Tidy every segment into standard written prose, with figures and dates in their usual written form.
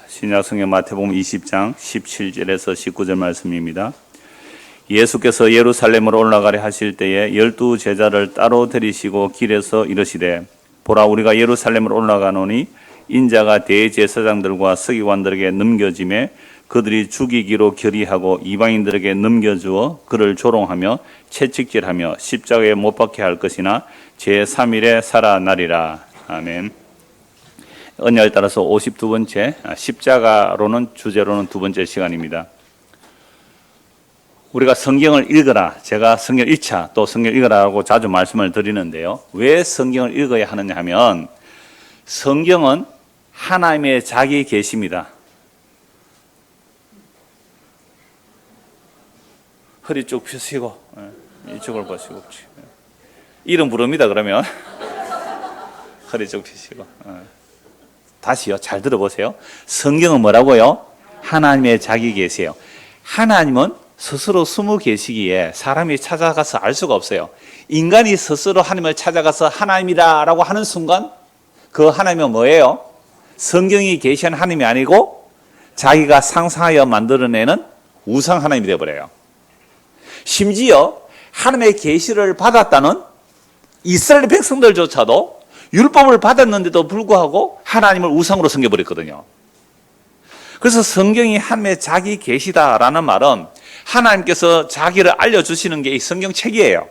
신약 성경 마태복음 20장 17절에서 19절 말씀입니다. 예수께서 예루살렘으로 올라가려 하실 때에 12 제자를 따로 데리시고 길에서 이르시되 보라 우리가 예루살렘으로 올라가노니 인자가 대제사장들과 서기관들에게 넘겨짐에 그들이 죽이기로 결의하고 이방인들에게 넘겨주어 그를 조롱하며 채찍질하며 십자가에 못 박게 할 것이나 제3일에 살아나리라. 아멘. 언약을 따라서 52번째 십자가로는 주제로는 두 번째 시간입니다. 우리가 성경을 읽어라. 제가 성경 1차 또 성경 읽어라라고 자주 말씀을 드리는데요. 왜 성경을 읽어야 하느냐 하면 성경은 하나님의 자기 계시입니다. 허리 쭉 펴시고 이쪽을 보시고 이름 부릅니다. 그러면 허리 쭉 펴시고 다시요. 잘 들어보세요. 성경은 뭐라고요? 하나님의 자기 계세요. 하나님은 스스로 숨어 계시기에 사람이 찾아가서 알 수가 없어요. 인간이 스스로 하나님을 찾아가서 하나님이다라고 하는 순간 그 하나님은 뭐예요? 성경이 계시한 하나님이 아니고 자기가 상상하여 만들어내는 우상 하나님이 되어버려요. 심지어 하나님의 계시를 받았다는 이스라엘 백성들조차도 율법을 받았는데도 불구하고 하나님을 우상으로 섬겨버렸거든요. 그래서 성경이 하나님의 자기 계시다라는 말은 하나님께서 자기를 알려주시는 게 이 성경책이에요.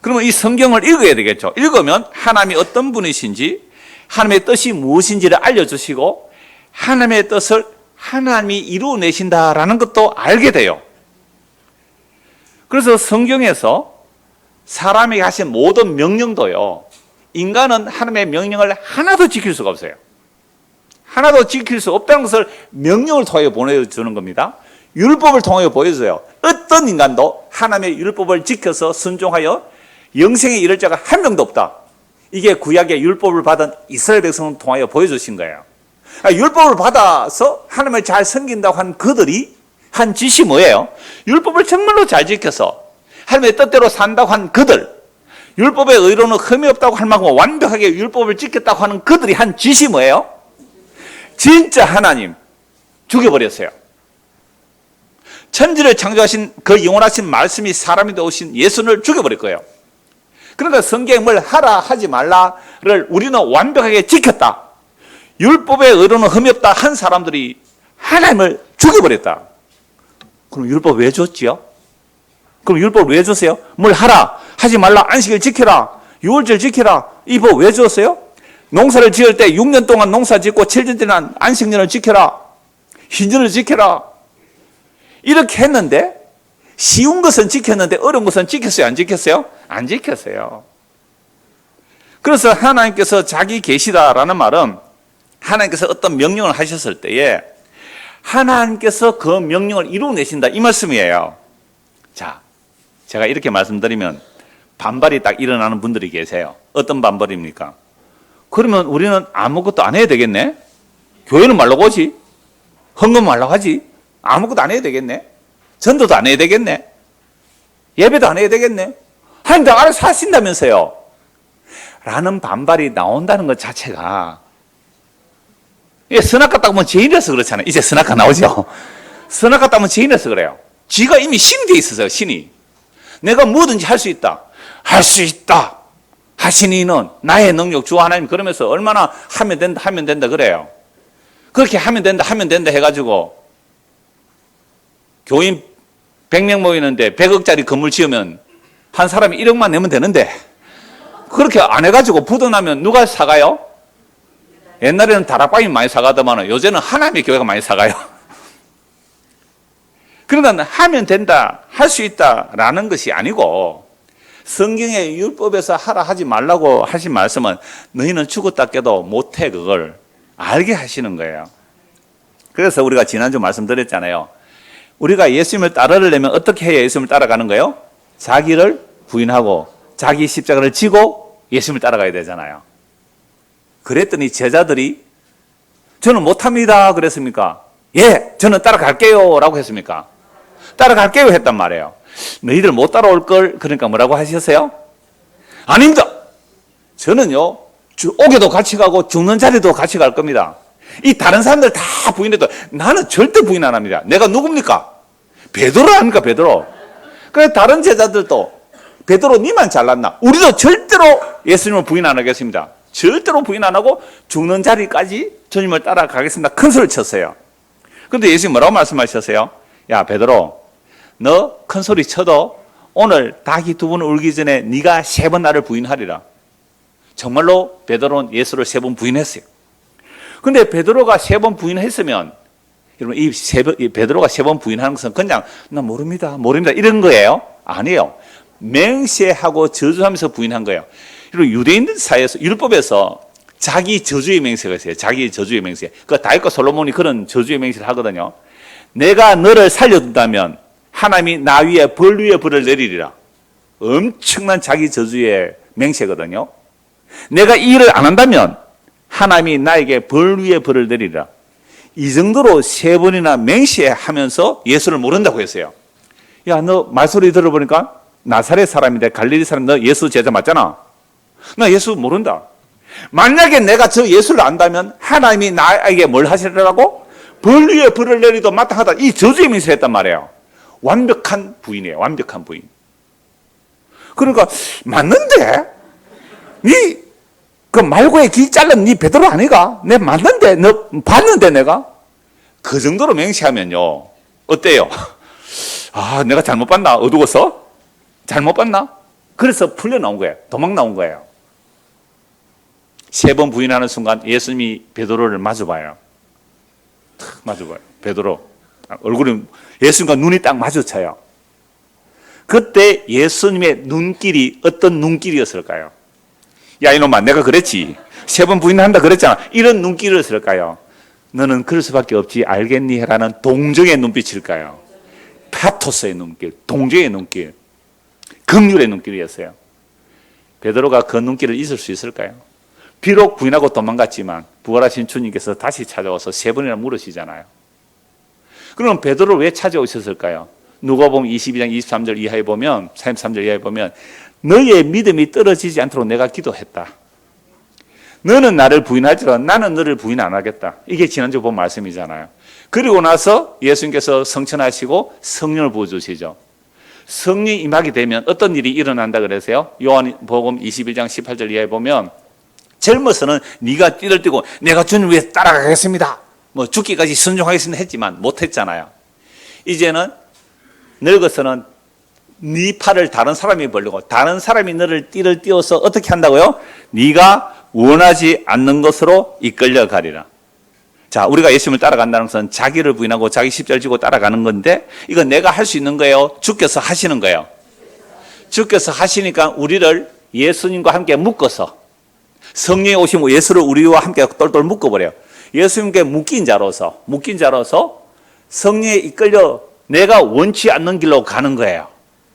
그러면 이 성경을 읽어야 되겠죠. 읽으면 하나님이 어떤 분이신지 하나님의 뜻이 무엇인지를 알려주시고 하나님의 뜻을 하나님이 이루어내신다라는 것도 알게 돼요. 그래서 성경에서 사람에게 하신 모든 명령도요, 인간은 하나님의 명령을 하나도 지킬 수가 없어요. 하나도 지킬 수 없다는 것을 명령을 통해 보내주는 겁니다. 율법을 통해 보여줘요. 어떤 인간도 하나님의 율법을 지켜서 순종하여 영생에 이를 자가 한 명도 없다. 이게 구약의 율법을 받은 이스라엘 백성을 통하여 보여주신 거예요. 율법을 받아서 하나님을 잘 섬긴다고 한 그들이 한 짓이 뭐예요? 율법을 정말로 잘 지켜서 하나님의 뜻대로 산다고 한 그들, 율법의 의로는 흠이 없다고 할 만큼 완벽하게 율법을 지켰다고 하는 그들이 한 짓이 뭐예요? 진짜 하나님 죽여버렸어요. 천지를 창조하신 그 영원하신 말씀이 사람이 되오신 예수를 죽여버릴 거예요. 그러니까 성경을 하라 하지 말라를 우리는 완벽하게 지켰다. 율법의 의로는 흠이 없다 한 사람들이 하나님을 죽여버렸다. 그럼 율법 왜 줬지요? 그럼 율법을 왜 줬어요? 뭘 하라, 하지 말라, 안식일 지켜라, 유월절 지켜라. 이 법 왜 줬어요? 농사를 지을 때 6년 동안 농사 짓고 7년 동안 안식년을 지켜라, 희년을 지켜라. 이렇게 했는데 쉬운 것은 지켰는데 어려운 것은 지켰어요? 안 지켰어요? 안 지켰어요. 그래서 하나님께서 자기 계시다라는 말은 하나님께서 어떤 명령을 하셨을 때에 하나님께서 그 명령을 이루어내신다 이 말씀이에요. 자, 제가 이렇게 말씀드리면 반발이 딱 일어나는 분들이 계세요. 어떤 반발입니까? 그러면 우리는 아무것도 안 해야 되겠네? 교회는 말라고 하지? 헌금 말라고 하지? 아무것도 안 해야 되겠네? 전도도 안 해야 되겠네? 예배도 안 해야 되겠네? 하나님 다 알아서 하신다면서요? 라는 반발이 나온다는 것 자체가 선악과 딱 보면 죄인이라서 그렇잖아요. 이제 선악과 나오죠? 선악과 딱 보면 죄인이라서 그래요. 지가 이미 신이 돼 있어요. 신이. 내가 뭐든지 할 수 있다. 할 수 있다 하시니는 나의 능력 주 하나님 그러면서 얼마나 하면 된다 그래요. 그렇게 하면 된다 해가지고 교인 100명 모이는데 100억짜리 건물 지으면 한 사람이 1억만 내면 되는데 그렇게 안 해가지고 부도나면 누가 사가요? 옛날에는 다락방이 많이 사가더만 요새는 하나님의 교회가 많이 사가요. 그러니까 하면 된다, 할 수 있다라는 것이 아니고 성경의 율법에서 하라 하지 말라고 하신 말씀은 너희는 죽었다 깨도 못해 그걸 알게 하시는 거예요. 그래서 우리가 지난주 말씀드렸잖아요. 우리가 예수님을 따르려면 어떻게 해야 예수님을 따라가는 거예요? 자기를 부인하고 자기 십자가를 지고 예수님을 따라가야 되잖아요. 그랬더니 제자들이 저는 못합니다 그랬습니까? 예, 저는 따라갈게요 라고 했습니까? 따라갈게요 했단 말이에요. 너희들 못 따라올 걸 그러니까 뭐라고 하셨어요? 아닙니다. 저는요 오게도 같이 가고 죽는 자리도 같이 갈 겁니다. 이 다른 사람들 다 부인해도 나는 절대 부인 안 합니다. 내가 누굽니까? 베드로 아닙니까, 베드로? 그래, 다른 제자들도 베드로 니만 잘났나? 우리도 절대로 예수님을 부인 안 하겠습니다. 절대로 부인 안 하고 죽는 자리까지 주님을 따라가겠습니다. 큰 소리를 쳤어요. 그런데 예수님 뭐라고 말씀하셨어요? 야, 베드로, 너 큰 소리 쳐도 오늘 닭이 두 번 울기 전에 네가 3번 나를 부인하리라. 정말로 베드로는 예수를 3번 부인했어요. 근데 베드로가 3번 부인했으면, 여러분, 이 베드로가 3번 부인하는 것은 그냥 나 모릅니다 이런 거예요? 아니에요. 맹세하고 저주하면서 부인한 거예요. 그리고 유대인들 사이에서, 율법에서 자기 저주의 맹세가 있어요. 자기 저주의 맹세. 그 다윗과 솔로몬이 그런 저주의 맹세를 하거든요. 내가 너를 살려둔다면 하나님이 나 위에 벌 위에 벌을 내리리라. 엄청난 자기 저주의 맹세거든요. 내가 이 일을 안 한다면 하나님이 나에게 벌 위에 벌을 내리리라. 이 정도로 3번이나 맹세하면서 예수를 모른다고 했어요. 야, 너 말소리 들어보니까 나사렛 사람인데 갈릴리 사람, 너 예수 제자 맞잖아. 나 예수 모른다. 만약에 내가 저 예수를 안다면 하나님이 나에게 뭘 하시려고? 벌 위에 벌을 내리도 마땅하다. 이 저주의 맹세를 했단 말이에요. 완벽한 부인이에요. 완벽한 부인. 그러니까 맞는데? 그 말고의 길 잘른 네 베드로 아니가? 내 맞는데? 너 봤는데 내가? 그 정도로 맹세하면요. 어때요? 아, 내가 잘못 봤나? 어두워서? 잘못 봤나? 그래서 풀려 나온 거예요. 도망 나온 거예요. 3번 부인하는 순간 예수님이 베드로를 마주봐요. 탁 마주봐요. 베드로. 얼굴이, 예수님과 눈이 딱 마주쳐요. 그때 예수님의 눈길이 어떤 눈길이었을까요? 야, 이놈아, 내가 그랬지. 3번 부인한다 그랬잖아. 이런 눈길이었을까요? 너는 그럴 수밖에 없지, 알겠니? 라는 동정의 눈빛일까요? 파토스의 눈길, 동정의 눈길, 긍휼의 눈길이었어요. 베드로가 그 눈길을 잊을 수 있을까요? 비록 부인하고 도망갔지만 부활하신 주님께서 다시 찾아와서 3번이나 물으시잖아요. 그럼 베드로를 왜 찾아오셨을까요? 누가복음 22장 23절 이하에 보면, 33절 이하에 보면 너의 믿음이 떨어지지 않도록 내가 기도했다. 너는 나를 부인할지라도 나는 너를 부인 안 하겠다. 이게 지난주 본 말씀이잖아요. 그리고 나서 예수님께서 성천하시고 성령을 부어주시죠. 성령이 임하게 되면 어떤 일이 일어난다 그러세요? 요한복음 21장 18절 이하에 보면 젊어서는 네가 띠를 띠고 내가 주님 위해 따라가겠습니다. 뭐 죽기까지 순종하겠습니다 했지만 못했잖아요. 이제는 늙어서는 네 팔을 다른 사람이 벌리고 다른 사람이 너를 띠를 띄워서 어떻게 한다고요? 네가 원하지 않는 것으로 이끌려 가리라. 자, 우리가 예수님을 따라간다는 것은 자기를 부인하고 자기 십자를 지고 따라가는 건데 이건 내가 할 수 있는 거예요? 주께서 하시는 거예요? 주께서 하시니까 우리를 예수님과 함께 묶어서 성령이 오시면 예수를 우리와 함께 똘똘 묶어버려요. 예수님께 묶인 자로서 성령에 이끌려 내가 원치 않는 길로 가는 거예요.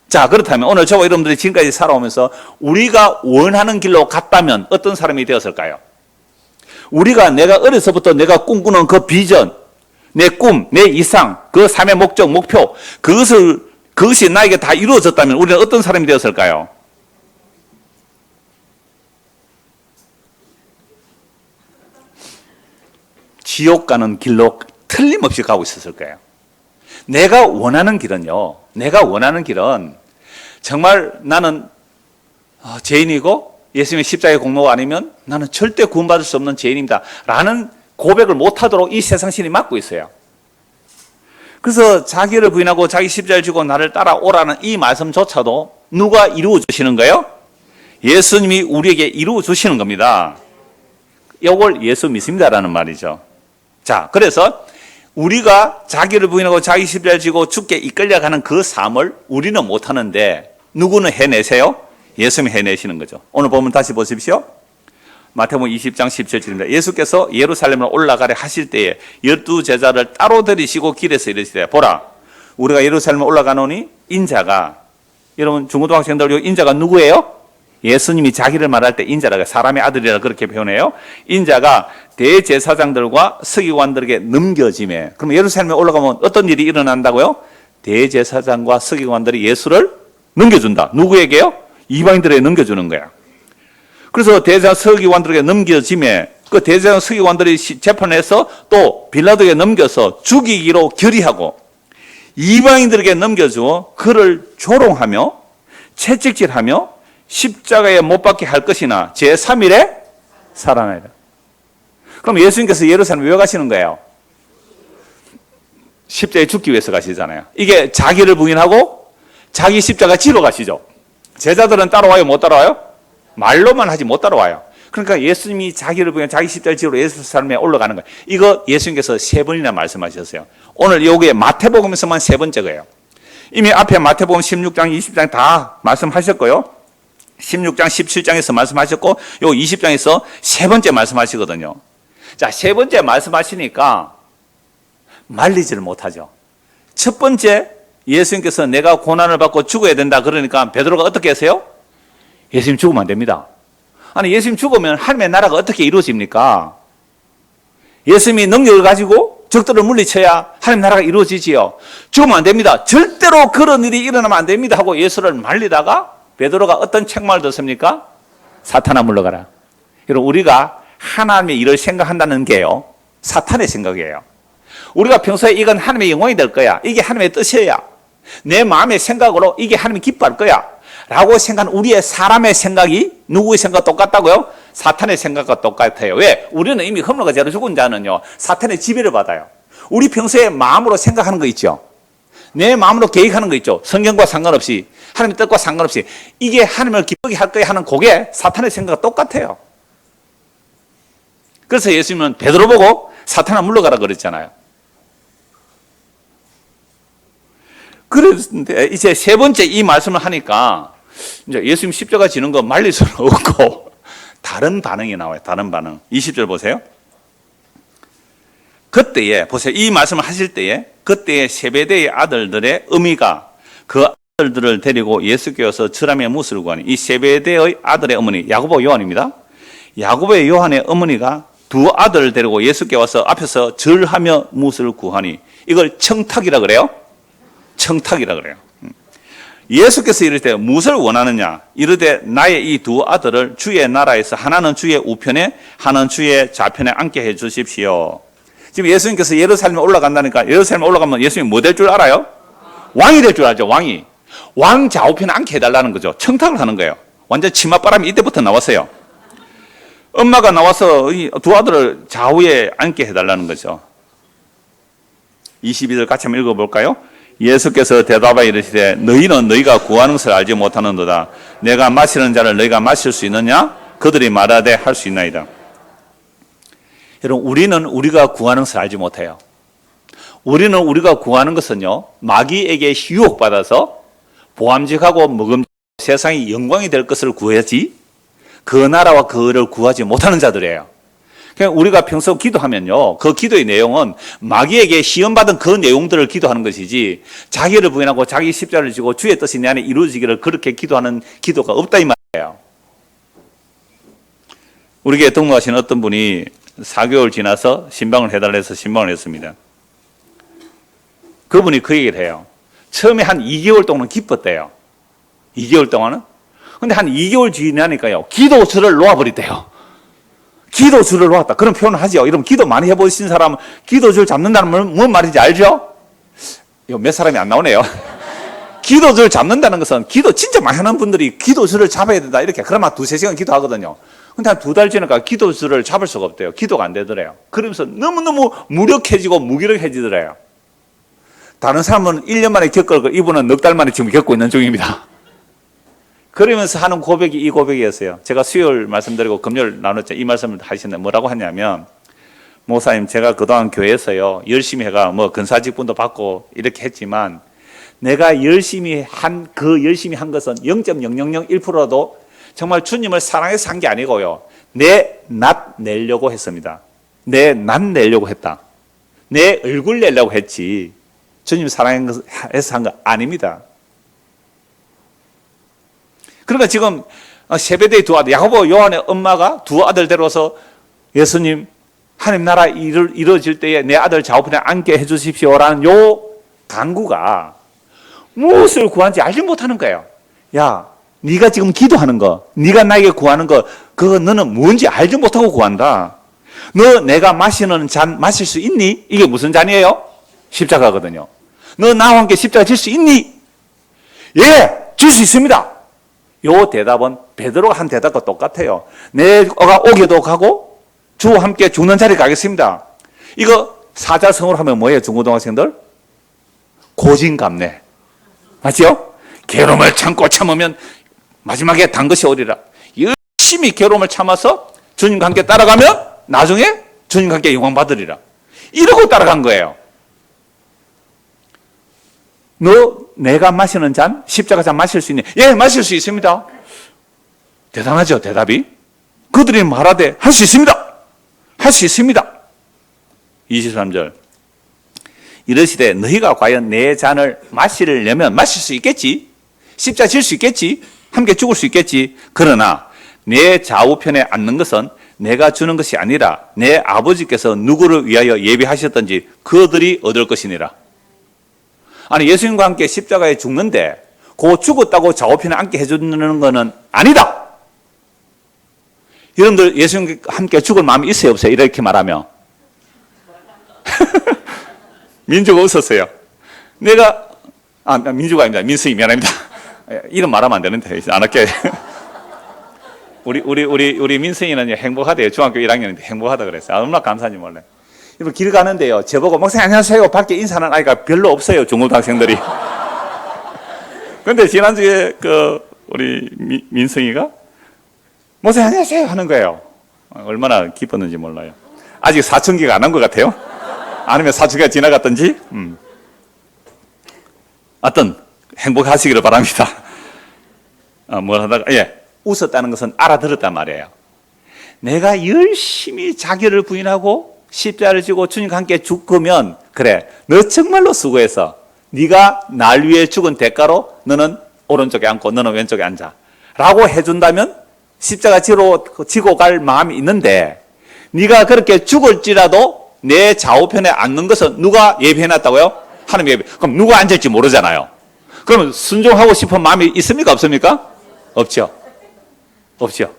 자, 그렇다면 오늘 저와 여러분들이 지금까지 살아오면서 우리가 원하는 길로 갔다면 어떤 사람이 되었을까요? 내가 어려서부터 내가 꿈꾸는 그 비전, 내 꿈, 내 이상, 그 삶의 목적, 목표, 그것이 나에게 다 이루어졌다면 우리는 어떤 사람이 되었을까요? 지옥 가는 길로 틀림없이 가고 있었을 거예요. 내가 원하는 길은 정말 나는 죄인이고 예수님의 십자가의 공로가 아니면 나는 절대 구원받을 수 없는 죄인입니다 라는 고백을 못하도록 이 세상신이 막고 있어요. 그래서 자기를 부인하고 자기 십자가를 지고 나를 따라오라는 이 말씀조차도 누가 이루어 주시는 거예요? 예수님이 우리에게 이루어 주시는 겁니다. 이걸 예수 믿습니다라는 말이죠. 자, 그래서 우리가 자기를 부인하고 자기 십자가를 지고 죽게 이끌려가는 그 삶을 우리는 못하는데 누구는 해내세요? 예수님이 해내시는 거죠. 오늘 보면 다시 보십시오. 마태복음 20장 17절입니다. 예수께서 예루살렘으로 올라가려 하실 때에 12제자를 따로 들이시고 길에서 이르시되 보라, 우리가 예루살렘에 올라가노니 인자가, 여러분 중고등학생들 인자가 누구예요? 예수님이 자기를 말할 때 인자라고, 사람의 아들이라 그렇게 표현해요. 인자가 대제사장들과 서기관들에게 넘겨짐에, 그럼 예루살렘에 올라가면 어떤 일이 일어난다고요? 대제사장과 서기관들이 예수를 넘겨준다. 누구에게요? 이방인들에게 넘겨주는 거야. 그래서 대제사장 서기관들에게 넘겨짐에 그 대제사장 서기관들이 재판해서 또 빌라도에게 넘겨서 죽이기로 결의하고 이방인들에게 넘겨주어 그를 조롱하며 채찍질하며 십자가에 못 박게 할 것이나 제3일에 살아나리라. 그럼 예수님께서 예루살렘에 왜 가시는 거예요? 십자가에 죽기 위해서 가시잖아요. 이게 자기를 부인하고 자기 십자가 지러 가시죠. 제자들은 따라와요? 못 따라와요? 말로만 하지 못 따라와요. 그러니까 예수님이 자기를 부인하고 자기 십자가 지러 예루살렘에 올라가는 거예요. 이거 예수님께서 3번이나 말씀하셨어요. 오늘 여기에 마태복음에서만 3번째 거예요. 이미 앞에 마태복음 16장, 20장 다 말씀하셨고요. 16장, 17장에서 말씀하셨고 요 20장에서 3번째 말씀하시거든요. 자, 3번째 말씀하시니까 말리지를 못하죠. 첫 번째 예수님께서 내가 고난을 받고 죽어야 된다 그러니까 베드로가 어떻게 하세요? 예수님 죽으면 안 됩니다. 아니 예수님 죽으면 하나님의 나라가 어떻게 이루어집니까? 예수님이 능력을 가지고 적들을 물리쳐야 하나님 나라가 이루어지지요. 죽으면 안 됩니다. 절대로 그런 일이 일어나면 안 됩니다 하고 예수를 말리다가 베드로가 어떤 책망을 듣습니까? 사탄아 물러가라. 여러분 우리가 하나님의 일을 생각한다는 게요 사탄의 생각이에요. 우리가 평소에 이건 하나님의 영광이 될 거야. 이게 하나님의 뜻이야. 내 마음의 생각으로 이게 하나님이 기뻐할 거야. 라고 생각하는 우리의 사람의 생각이 누구의 생각과 똑같다고요? 사탄의 생각과 똑같아요. 왜? 우리는 이미 흠로가 죄로 죽은 자는요. 사탄의 지배를 받아요. 우리 평소에 마음으로 생각하는 거 있죠. 내 마음으로 계획하는 거 있죠. 성경과 상관없이 하나님의 뜻과 상관없이 이게 하나님을 기쁘게 할 거야 하는 그게 사탄의 생각과 똑같아요. 그래서 예수님은 베드로 보고 사탄아 물러가라 그랬잖아요. 그런데 이제 3번째 이 말씀을 하니까 이제 예수님 십자가 지는 거 말릴 수는 없고 다른 반응이 나와요. 다른 반응. 20절 보세요. 그때에 보세요. 이 말씀을 하실 때에 그때에 세베대의 아들들의 어미가 그 아들들을 데리고 예수께 와서 절함의 무술을 구하니 이 세베대의 아들의 어머니 야고보 요한입니다. 야고보의 요한의 어머니가 두 아들을 데리고 예수께 와서 앞에서 절하며 무술을 구하니 이걸 청탁이라 그래요. 청탁이라 그래요. 예수께서 이르되 무엇을 원하느냐 이르되 나의 이 두 아들을 주의 나라에서 하나는 주의 우편에 하나는 주의 좌편에 앉게 해 주십시오. 지금 예수님께서 예루살렘에 올라간다니까 예루살렘에 올라가면 예수님이 뭐 될 줄 알아요? 왕이 될 줄 알죠. 왕이. 왕 좌우편에 앉게 해달라는 거죠. 청탁을 하는 거예요. 완전 치맛바람이 이때부터 나왔어요. 엄마가 나와서 이 두 아들을 좌우에 앉게 해달라는 거죠. 22절 같이 한번 읽어볼까요? 예수께서 대답하여 이르시되 너희는 너희가 구하는 것을 알지 못하는도다. 내가 마시는 자를 너희가 마실 수 있느냐? 그들이 말하되 할 수 있나이다. 여러분 우리는 우리가 구하는 것을 알지 못해요. 우리는 우리가 구하는 것은요 마귀에게 유혹받아서 보암직하고 먹음직하고 세상이 영광이 될 것을 구해야지 그 나라와 그를 구하지 못하는 자들이에요. 그냥 우리가 평소 기도하면요 그 기도의 내용은 마귀에게 시험받은 그 내용들을 기도하는 것이지 자기를 부인하고 자기 십자를 지고 주의 뜻이 내 안에 이루어지기를 그렇게 기도하는 기도가 없다 이 말이에요. 우리 교회 동무하신 어떤 분이 4개월 지나서 신방을 해달라 해서 신방을 했습니다. 그분이 그 얘기를 해요. 처음에 한 2개월 동안은 기뻤대요. 2개월 동안은? 근데 한 2개월 지나니까요 기도줄을 놓아버리대요. 기도줄을 놓았다. 그런 표현을 하죠. 여러분 기도 많이 해보신 사람은 기도줄 잡는다는 말은 뭔 말인지 알죠? 이거 몇 사람이 안 나오네요. 기도줄 잡는다는 것은 기도 진짜 많이 하는 분들이 기도줄을 잡아야 된다 이렇게 그러면 2-3시간 기도하거든요. 근데 한 2달 지나니까 기도줄을 잡을 수가 없대요. 기도가 안 되더래요. 그러면서 너무너무 무력해지고 무기력해지더래요. 다른 사람은 1년 만에 겪을 거 이분은 넉 달 만에 지금 겪고 있는 중입니다. 그러면서 하는 고백이 이 고백이었어요. 제가 수요일 말씀드리고 금요일 나눴죠. 이 말씀을 하시는데 뭐라고 하냐면 목사님 제가 그동안 교회에서요 열심히 해가 뭐 근사직분도 받고 이렇게 했지만 내가 열심히 한 것은 0.0001%도 정말 주님을 사랑해서 한 게 아니고요. 내 낯 내려고 했습니다. 내 낯 내려고 했다. 내 얼굴 내려고 했지 주님 사랑해서 한 거 아닙니다. 그러니까 지금 세베대의 두 아들 야고보 요한의 엄마가 두 아들 데려와서 예수님 하나님 나라 이루어질 때에 내 아들 좌우편에 앉게 해주십시오라는 요 간구가 무엇을 구한지 알지 못하는 거예요. 야 네가 지금 기도하는 거 네가 나에게 구하는 거 그거 너는 뭔지 알지 못하고 구한다. 너 내가 마시는 잔 마실 수 있니? 이게 무슨 잔이에요? 십자가거든요. 너 나와 함께 십자가 질 수 있니? 예, 질 수 있습니다. 요 대답은 베드로가 한 대답과 똑같아요. 내가 옥에도 가고 주와 함께 죽는 자리에 가겠습니다. 이거 사자성어로 하면 뭐예요, 중고등학생들? 고진감래. 맞죠? 괴로움을 참고 참으면 마지막에 단 것이 오리라. 열심히 괴로움을 참아서 주님과 함께 따라가면 나중에 주님과 함께 영광 받으리라. 이러고 따라간 거예요. 너 내가 마시는 잔, 십자가 잔 마실 수 있니? 예, 마실 수 있습니다. 대단하죠, 대답이? 그들이 말하되 할 수 있습니다. 할 수 있습니다. 23절. 이르시되 너희가 과연 내 잔을 마시려면 마실 수 있겠지? 십자가 질 수 있겠지? 함께 죽을 수 있겠지? 그러나 내 좌우편에 앉는 것은 내가 주는 것이 아니라 내 아버지께서 누구를 위하여 예비하셨던지 그들이 얻을 것이니라. 아니, 예수님과 함께 십자가에 죽는데 그 죽었다고 좌우편에 앉게 해주는 것은 아니다. 여러분들 예수님과 함께 죽을 마음이 있어요, 없어요? 이렇게 말하면 민주가 웃었어요. 민주가 아닙니다. 민수이 미안합니다. 이름 말하면 안 되는데 안 할게. 우리 민승이는 행복하대요. 중학교 1학년인데 행복하다 그랬어요. 얼마나 감사한지 몰라요. 여러분 길 가는데요. 저보고 목사님 안녕하세요. 밖에 인사하는 아이가 별로 없어요. 중고등학생들이. 그런데 지난주에 우리 민승이가 목사님 안녕하세요 하는 거예요. 얼마나 기뻤는지 몰라요. 아직 사춘기가 안 한 것 같아요. 아니면 사춘기가 지나갔던지. 하여튼 행복하시기를 바랍니다. 뭘 하다가 웃었다는 것은 알아들었단 말이에요. 내가 열심히 자기를 부인하고 십자가를 지고 주님과 함께 죽으면 그래, 너 정말로 수고해서 네가 날 위해 죽은 대가로 너는 오른쪽에 앉고 너는 왼쪽에 앉아 라고 해준다면 십자가 지고 갈 마음이 있는데, 네가 그렇게 죽을지라도 내 좌우편에 앉는 것은 누가 예비해놨다고요? 하나님 예비. 그럼 누가 앉을지 모르잖아요. 그러면 순종하고 싶은 마음이 있습니까, 없습니까? 없죠. 없죠.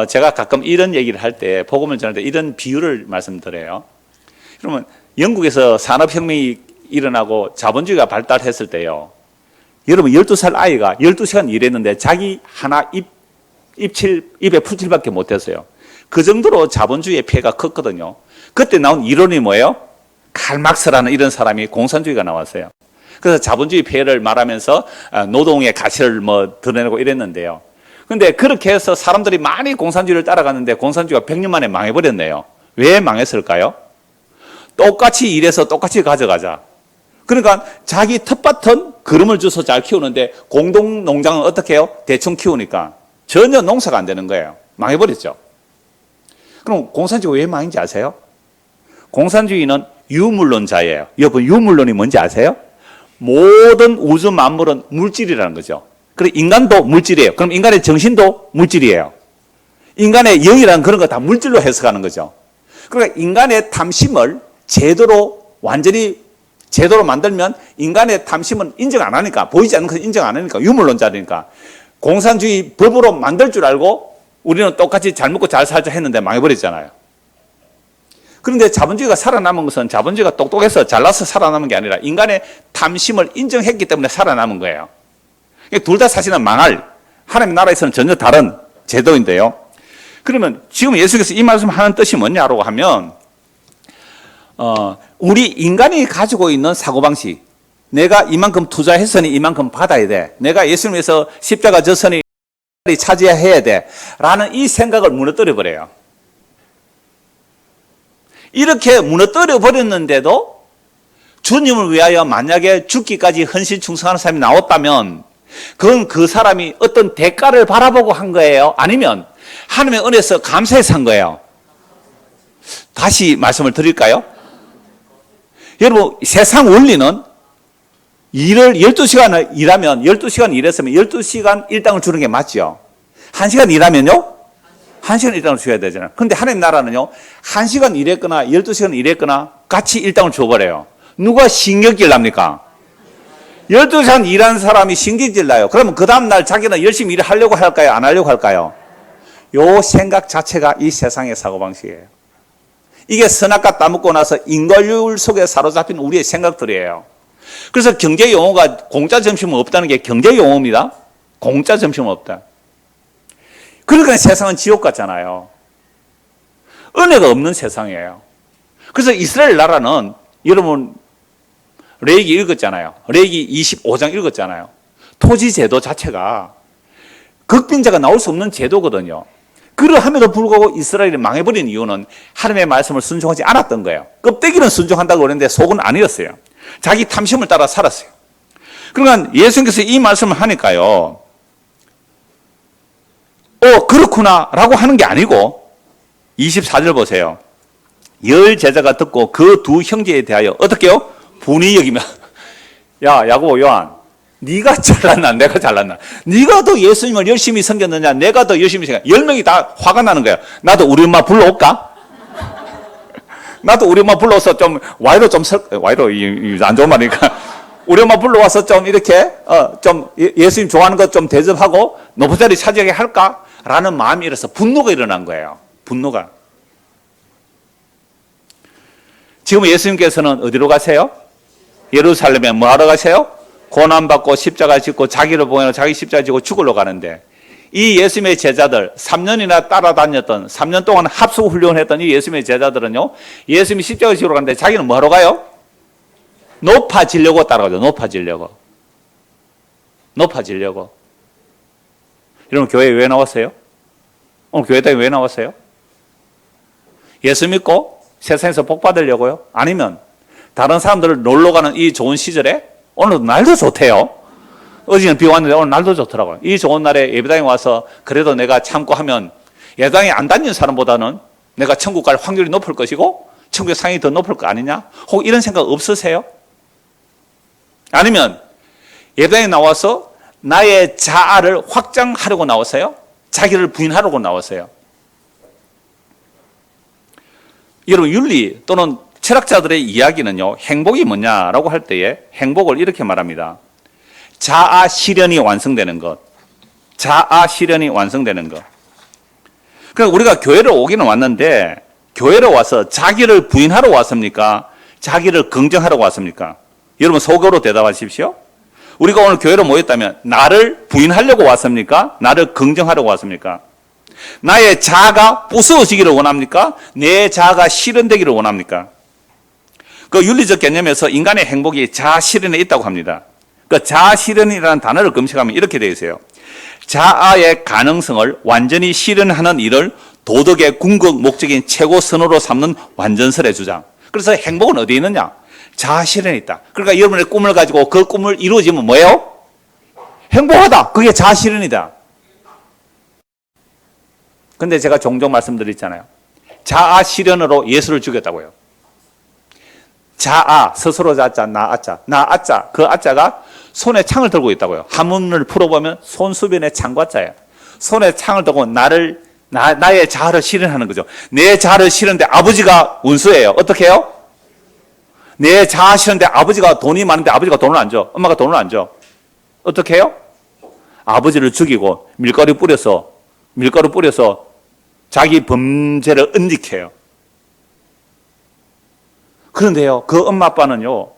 제가 가끔 이런 얘기를 할 때, 복음을 전할 때 이런 비유를 말씀드려요. 그러면 영국에서 산업혁명이 일어나고 자본주의가 발달했을 때요. 여러분 12살 아이가 12시간 일했는데 자기 하나 입에 풀칠밖에 못했어요. 그 정도로 자본주의의 피해가 컸거든요. 그때 나온 이론이 뭐예요? 칼막스라는 이런 사람이 공산주의가 나왔어요. 그래서 자본주의 폐해를 말하면서 노동의 가치를 드러내고 이랬는데요. 근데 그렇게 해서 사람들이 많이 공산주의를 따라갔는데 공산주의가 100년 만에 망해버렸네요. 왜 망했을까요? 똑같이 일해서 똑같이 가져가자. 그러니까 자기 텃밭은 거름을 주서 잘 키우는데 공동농장은 어떻게 해요? 대충 키우니까 전혀 농사가 안 되는 거예요. 망해버렸죠. 그럼 공산주의 왜 망인지 아세요? 공산주의는 유물론자예요. 여러분 유물론이 뭔지 아세요? 모든 우주 만물은 물질이라는 거죠. 그리고 인간도 물질이에요. 그럼 인간의 정신도 물질이에요. 인간의 영이라는 그런 거 다 물질로 해석하는 거죠. 그러니까 인간의 탐심을 완전히 제도로 만들면 인간의 탐심은 인정 안 하니까, 보이지 않는 것을 인정 안 하니까, 유물론자니까 공산주의 법으로 만들 줄 알고 우리는 똑같이 잘 먹고 잘 살자 했는데 망해버렸잖아요. 그런데 자본주의가 살아남은 것은 자본주의가 똑똑해서 잘나서 살아남은 게 아니라 인간의 탐심을 인정했기 때문에 살아남은 거예요. 둘 다 사실은 망할, 하나님 나라에서는 전혀 다른 제도인데요. 그러면 지금 예수께서 이 말씀 하는 뜻이 뭐냐고 하면, 우리 인간이 가지고 있는 사고방식, 내가 이만큼 투자했으니 이만큼 받아야 돼, 내가 예수님 위해서 십자가 졌으니 차지해야 돼 라는 이 생각을 무너뜨려 버려요. 이렇게 무너뜨려 버렸는데도 주님을 위하여 만약에 죽기까지 헌신 충성하는 사람이 나왔다면 그건 그 사람이 어떤 대가를 바라보고 한 거예요? 아니면 하나님의 은혜에서 감사해서 한 거예요? 다시 말씀을 드릴까요? 여러분 세상 원리는 일을 12시간을 일하면 12시간 일했으면 12시간 일당을 주는 게 맞죠. 1시간 일하면요? 1시간 일당을 줘야 되잖아요. 그런데 하나님 나라는요, 1시간 일했거나 12시간 일했거나 같이 일당을 줘버려요. 누가 신경질 납니까? 12시간 일하는 사람이 신경질 나요. 그러면 그 다음날 자기는 열심히 일하려고 할까요? 안 하려고 할까요? 요 생각 자체가 이 세상의 사고방식이에요. 이게 선악과 따먹고 나서 인과율 속에 사로잡힌 우리의 생각들이에요. 그래서 경제 용어가 공짜 점심은 없다는 게 경제 용어입니다. 공짜 점심은 없다. 그러니까 세상은 지옥 같잖아요. 은혜가 없는 세상이에요. 그래서 이스라엘 나라는 여러분 레위기 읽었잖아요. 레위기 25장 읽었잖아요. 토지 제도 자체가 극빈자가 나올 수 없는 제도거든요. 그러함에도 불구하고 이스라엘이 망해버린 이유는 하나님의 말씀을 순종하지 않았던 거예요. 껍데기는 순종한다고 그랬는데 속은 아니었어요. 자기 탐심을 따라 살았어요. 그러니까 예수님께서 이 말씀을 하니까요. 그렇구나 라고 하는 게 아니고 24절 보세요. 열 제자가 듣고 그 두 형제에 대하여 어떻게요? 분이 여기면 야 야고보 요한 네가 잘났나 내가 잘났나? 네가 더 예수님을 열심히 섬겼느냐 내가 더 열심히 섬겼느냐? 10명이 다 화가 나는 거야. 나도 우리 엄마 불러올까? 나도 우리 엄마 불러서 좀 와이로 안 좋은 말이니까 우리 엄마 불러와서 좀 이렇게 좀 예수님 좋아하는 것 좀 대접하고 높은 자리 차지하게 할까? 라는 마음이 일어서 분노가 일어난 거예요. 분노가. 지금 예수님께서는 어디로 가세요? 예루살렘에 뭐 하러 가세요? 고난받고 십자가 짓고 자기를 보내고 자기 십자가 지고 죽으러 가는데 이 예수님의 제자들 3년이나 따라다녔던 3년 동안 합숙훈련했던 이 예수님의 제자들은요. 예수님이 십자가 지러 가는데 자기는 뭐 하러 가요? 높아지려고 따라가죠. 높아지려고. 여러분 교회에 왜 나왔어요? 오늘 교회당에 왜 나왔어요? 예수 믿고 세상에서 복 받으려고요? 아니면 다른 사람들을 놀러 가는 이 좋은 시절에 오늘도 날도 좋대요. 어제는 비 왔는데 오늘 날도 좋더라고요. 이 좋은 날에 예배당에 와서 그래도 내가 참고 하면 예배당에 안 다니는 사람보다는 내가 천국 갈 확률이 높을 것이고 천국의 상이 더 높을 거 아니냐? 혹 이런 생각 없으세요? 아니면 예배당에 나와서 나의 자아를 확장하려고 나왔어요? 자기를 부인하려고 나왔어요? 여러분 윤리 또는 철학자들의 이야기는요. 행복이 뭐냐라고 할 때에 행복을 이렇게 말합니다. 자아 실현이 완성되는 것. 자아 실현이 완성되는 것. 그러니까 우리가 교회를 오기는 왔는데 교회를 와서 자기를 부인하러 왔습니까? 자기를 긍정하러 왔습니까? 여러분 속으로 대답하십시오. 우리가 오늘 교회로 모였다면 나를 부인하려고 왔습니까? 나를 긍정하려고 왔습니까? 나의 자아가 부서지기를 원합니까? 내 자아가 실현되기를 원합니까? 그 윤리적 개념에서 인간의 행복이 자아 실현에 있다고 합니다. 그 자아 실현이라는 단어를 검색하면 이렇게 되어 있어요. 자아의 가능성을 완전히 실현하는 일을 도덕의 궁극 목적인 최고 선호로 삼는 완전설의 주장. 그래서 행복은 어디에 있느냐? 자아 실현에 있다. 그러니까 여러분의 꿈을 가지고 그 꿈을 이루어지면 뭐예요? 행복하다. 그게 자아 실현이다. 근데 제가 종종 말씀드렸잖아요. 자아 실현으로 예수를 죽였다고요. 자아, 스스로 자자, 나 아자. 그 아자가 손에 창을 들고 있다고요. 한문을 풀어보면 손수변의 창과자예요. 손에 창을 들고 나의 자아를 실현하는 거죠. 내 자아를 실현하는데 아버지가 운수예요. 어떻게 해요? 내 자아 실현하는데 아버지가 돈이 많은데 아버지가 돈을 안 줘. 엄마가 돈을 안 줘. 어떻게 해요? 아버지를 죽이고 밀가루 뿌려서 자기 범죄를 은닉해요. 그런데요, 그 엄마 아빠는요,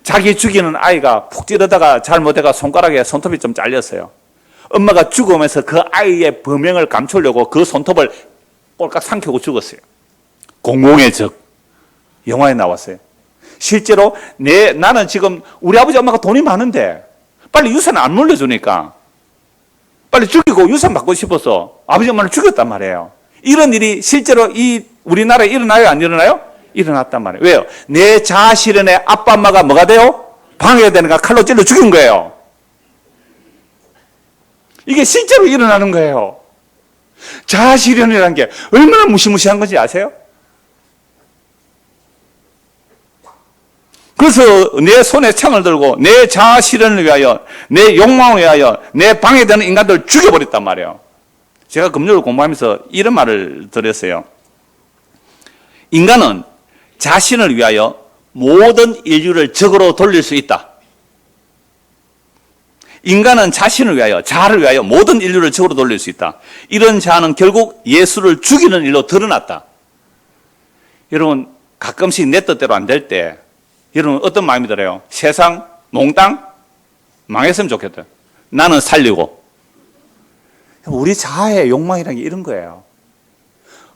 자기 죽이는 아이가 푹 찌르다가 잘못해가 손가락에 손톱이 좀 잘렸어요. 엄마가 죽으면서 그 아이의 범행을 감추려고 그 손톱을 꼴깍 삼키고 죽었어요. 공공의 적. 영화에 나왔어요. 실제로 나는 지금 우리 아버지 엄마가 돈이 많은데 빨리 유산 안 물려주니까 빨리 죽이고 유산 받고 싶어서 아버지 엄마를 죽였단 말이에요. 이런 일이 실제로 이 우리나라에 일어나요? 안 일어나요? 일어났단 말이에요. 왜요? 내 자아 실현에 아빠 엄마가 뭐가 돼요? 방해되는가 칼로 찔러 죽인 거예요. 이게 실제로 일어나는 거예요. 자아 실현이라는 게 얼마나 무시무시한 건지 아세요? 그래서 내 손에 창을 들고 내 자아 실현을 위하여 내 욕망을 위하여 내 방해되는 인간들을 죽여버렸단 말이에요. 제가 금요일 공부하면서 이런 말을 드렸어요. 인간은 자신을 위하여 모든 인류를 적으로 돌릴 수 있다. 인간은 자신을 위하여, 자아를 위하여 모든 인류를 적으로 돌릴 수 있다. 이런 자아는 결국 예수를 죽이는 일로 드러났다. 여러분, 가끔씩 내 뜻대로 안 될 때 여러분 어떤 마음이 들어요? 세상 몽땅 망했으면 좋겠다. 나는 살리고. 우리 자아의 욕망이라는 게 이런 거예요.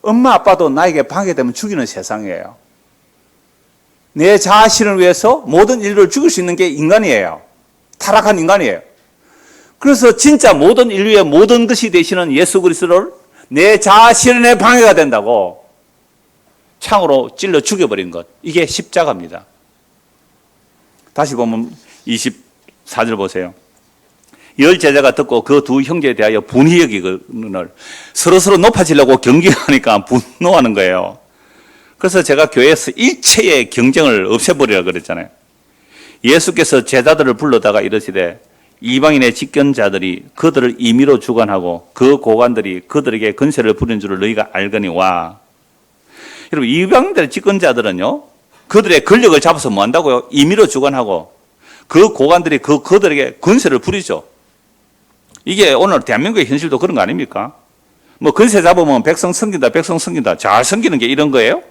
엄마 아빠도 나에게 방해되면 죽이는 세상이에요. 내 자신을 위해서 모든 인류를 죽일 수 있는 게 인간이에요. 타락한 인간이에요. 그래서 진짜 모든 인류의 모든 것이 되시는 예수 그리스도를 내 자신의 방해가 된다고 창으로 찔러 죽여버린 것. 이게 십자가입니다. 다시 보면 24절 보세요. 열 제자가 듣고 그 두 형제에 대하여 분이 여기거늘 서로서로 높아지려고 경쟁하니까 분노하는 거예요. 그래서 제가 교회에서 일체의 경쟁을 없애버리라 그랬잖아요. 예수께서 제자들을 불러다가 이러시되 이방인의 직견자들이 그들을 임의로 주관하고 그 고관들이 그들에게 권세를 부린 줄을 너희가 알거니 와. 여러분, 이방인들의 직권자들은요, 그들의 권력을 잡아서 뭐 한다고요? 임의로 주관하고 그 고관들이 그들에게 권세를 부리죠. 이게 오늘 대한민국의 현실도 그런 거 아닙니까? 뭐 권세 잡으면 백성 섬긴다, 백성 섬긴다. 잘 섬기는 게 이런 거예요?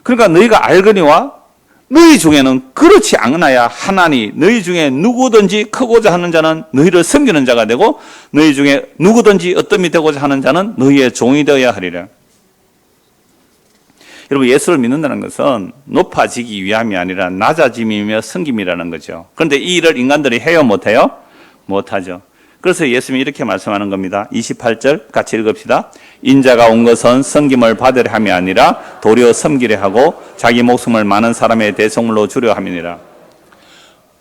그러니까 너희가 알거니와 너희 중에는 그렇지 않아야 하나니 너희 중에 누구든지 크고자 하는 자는 너희를 섬기는 자가 되고 너희 중에 누구든지 어떤 이 되고자 하는 자는 너희의 종이 되어야 하리라. 여러분, 예수를 믿는다는 것은 높아지기 위함이 아니라 낮아짐이며 섬김이라는 거죠. 그런데 이 일을 인간들이 해요, 못해요? 못하죠. 그래서 예수님이 이렇게 말씀하는 겁니다. 28절 같이 읽읍시다. 인자가 온 것은 섬김을 받으려 함이 아니라 도리어 섬기려 하고 자기 목숨을 많은 사람의 대속물로 주려 함이니라.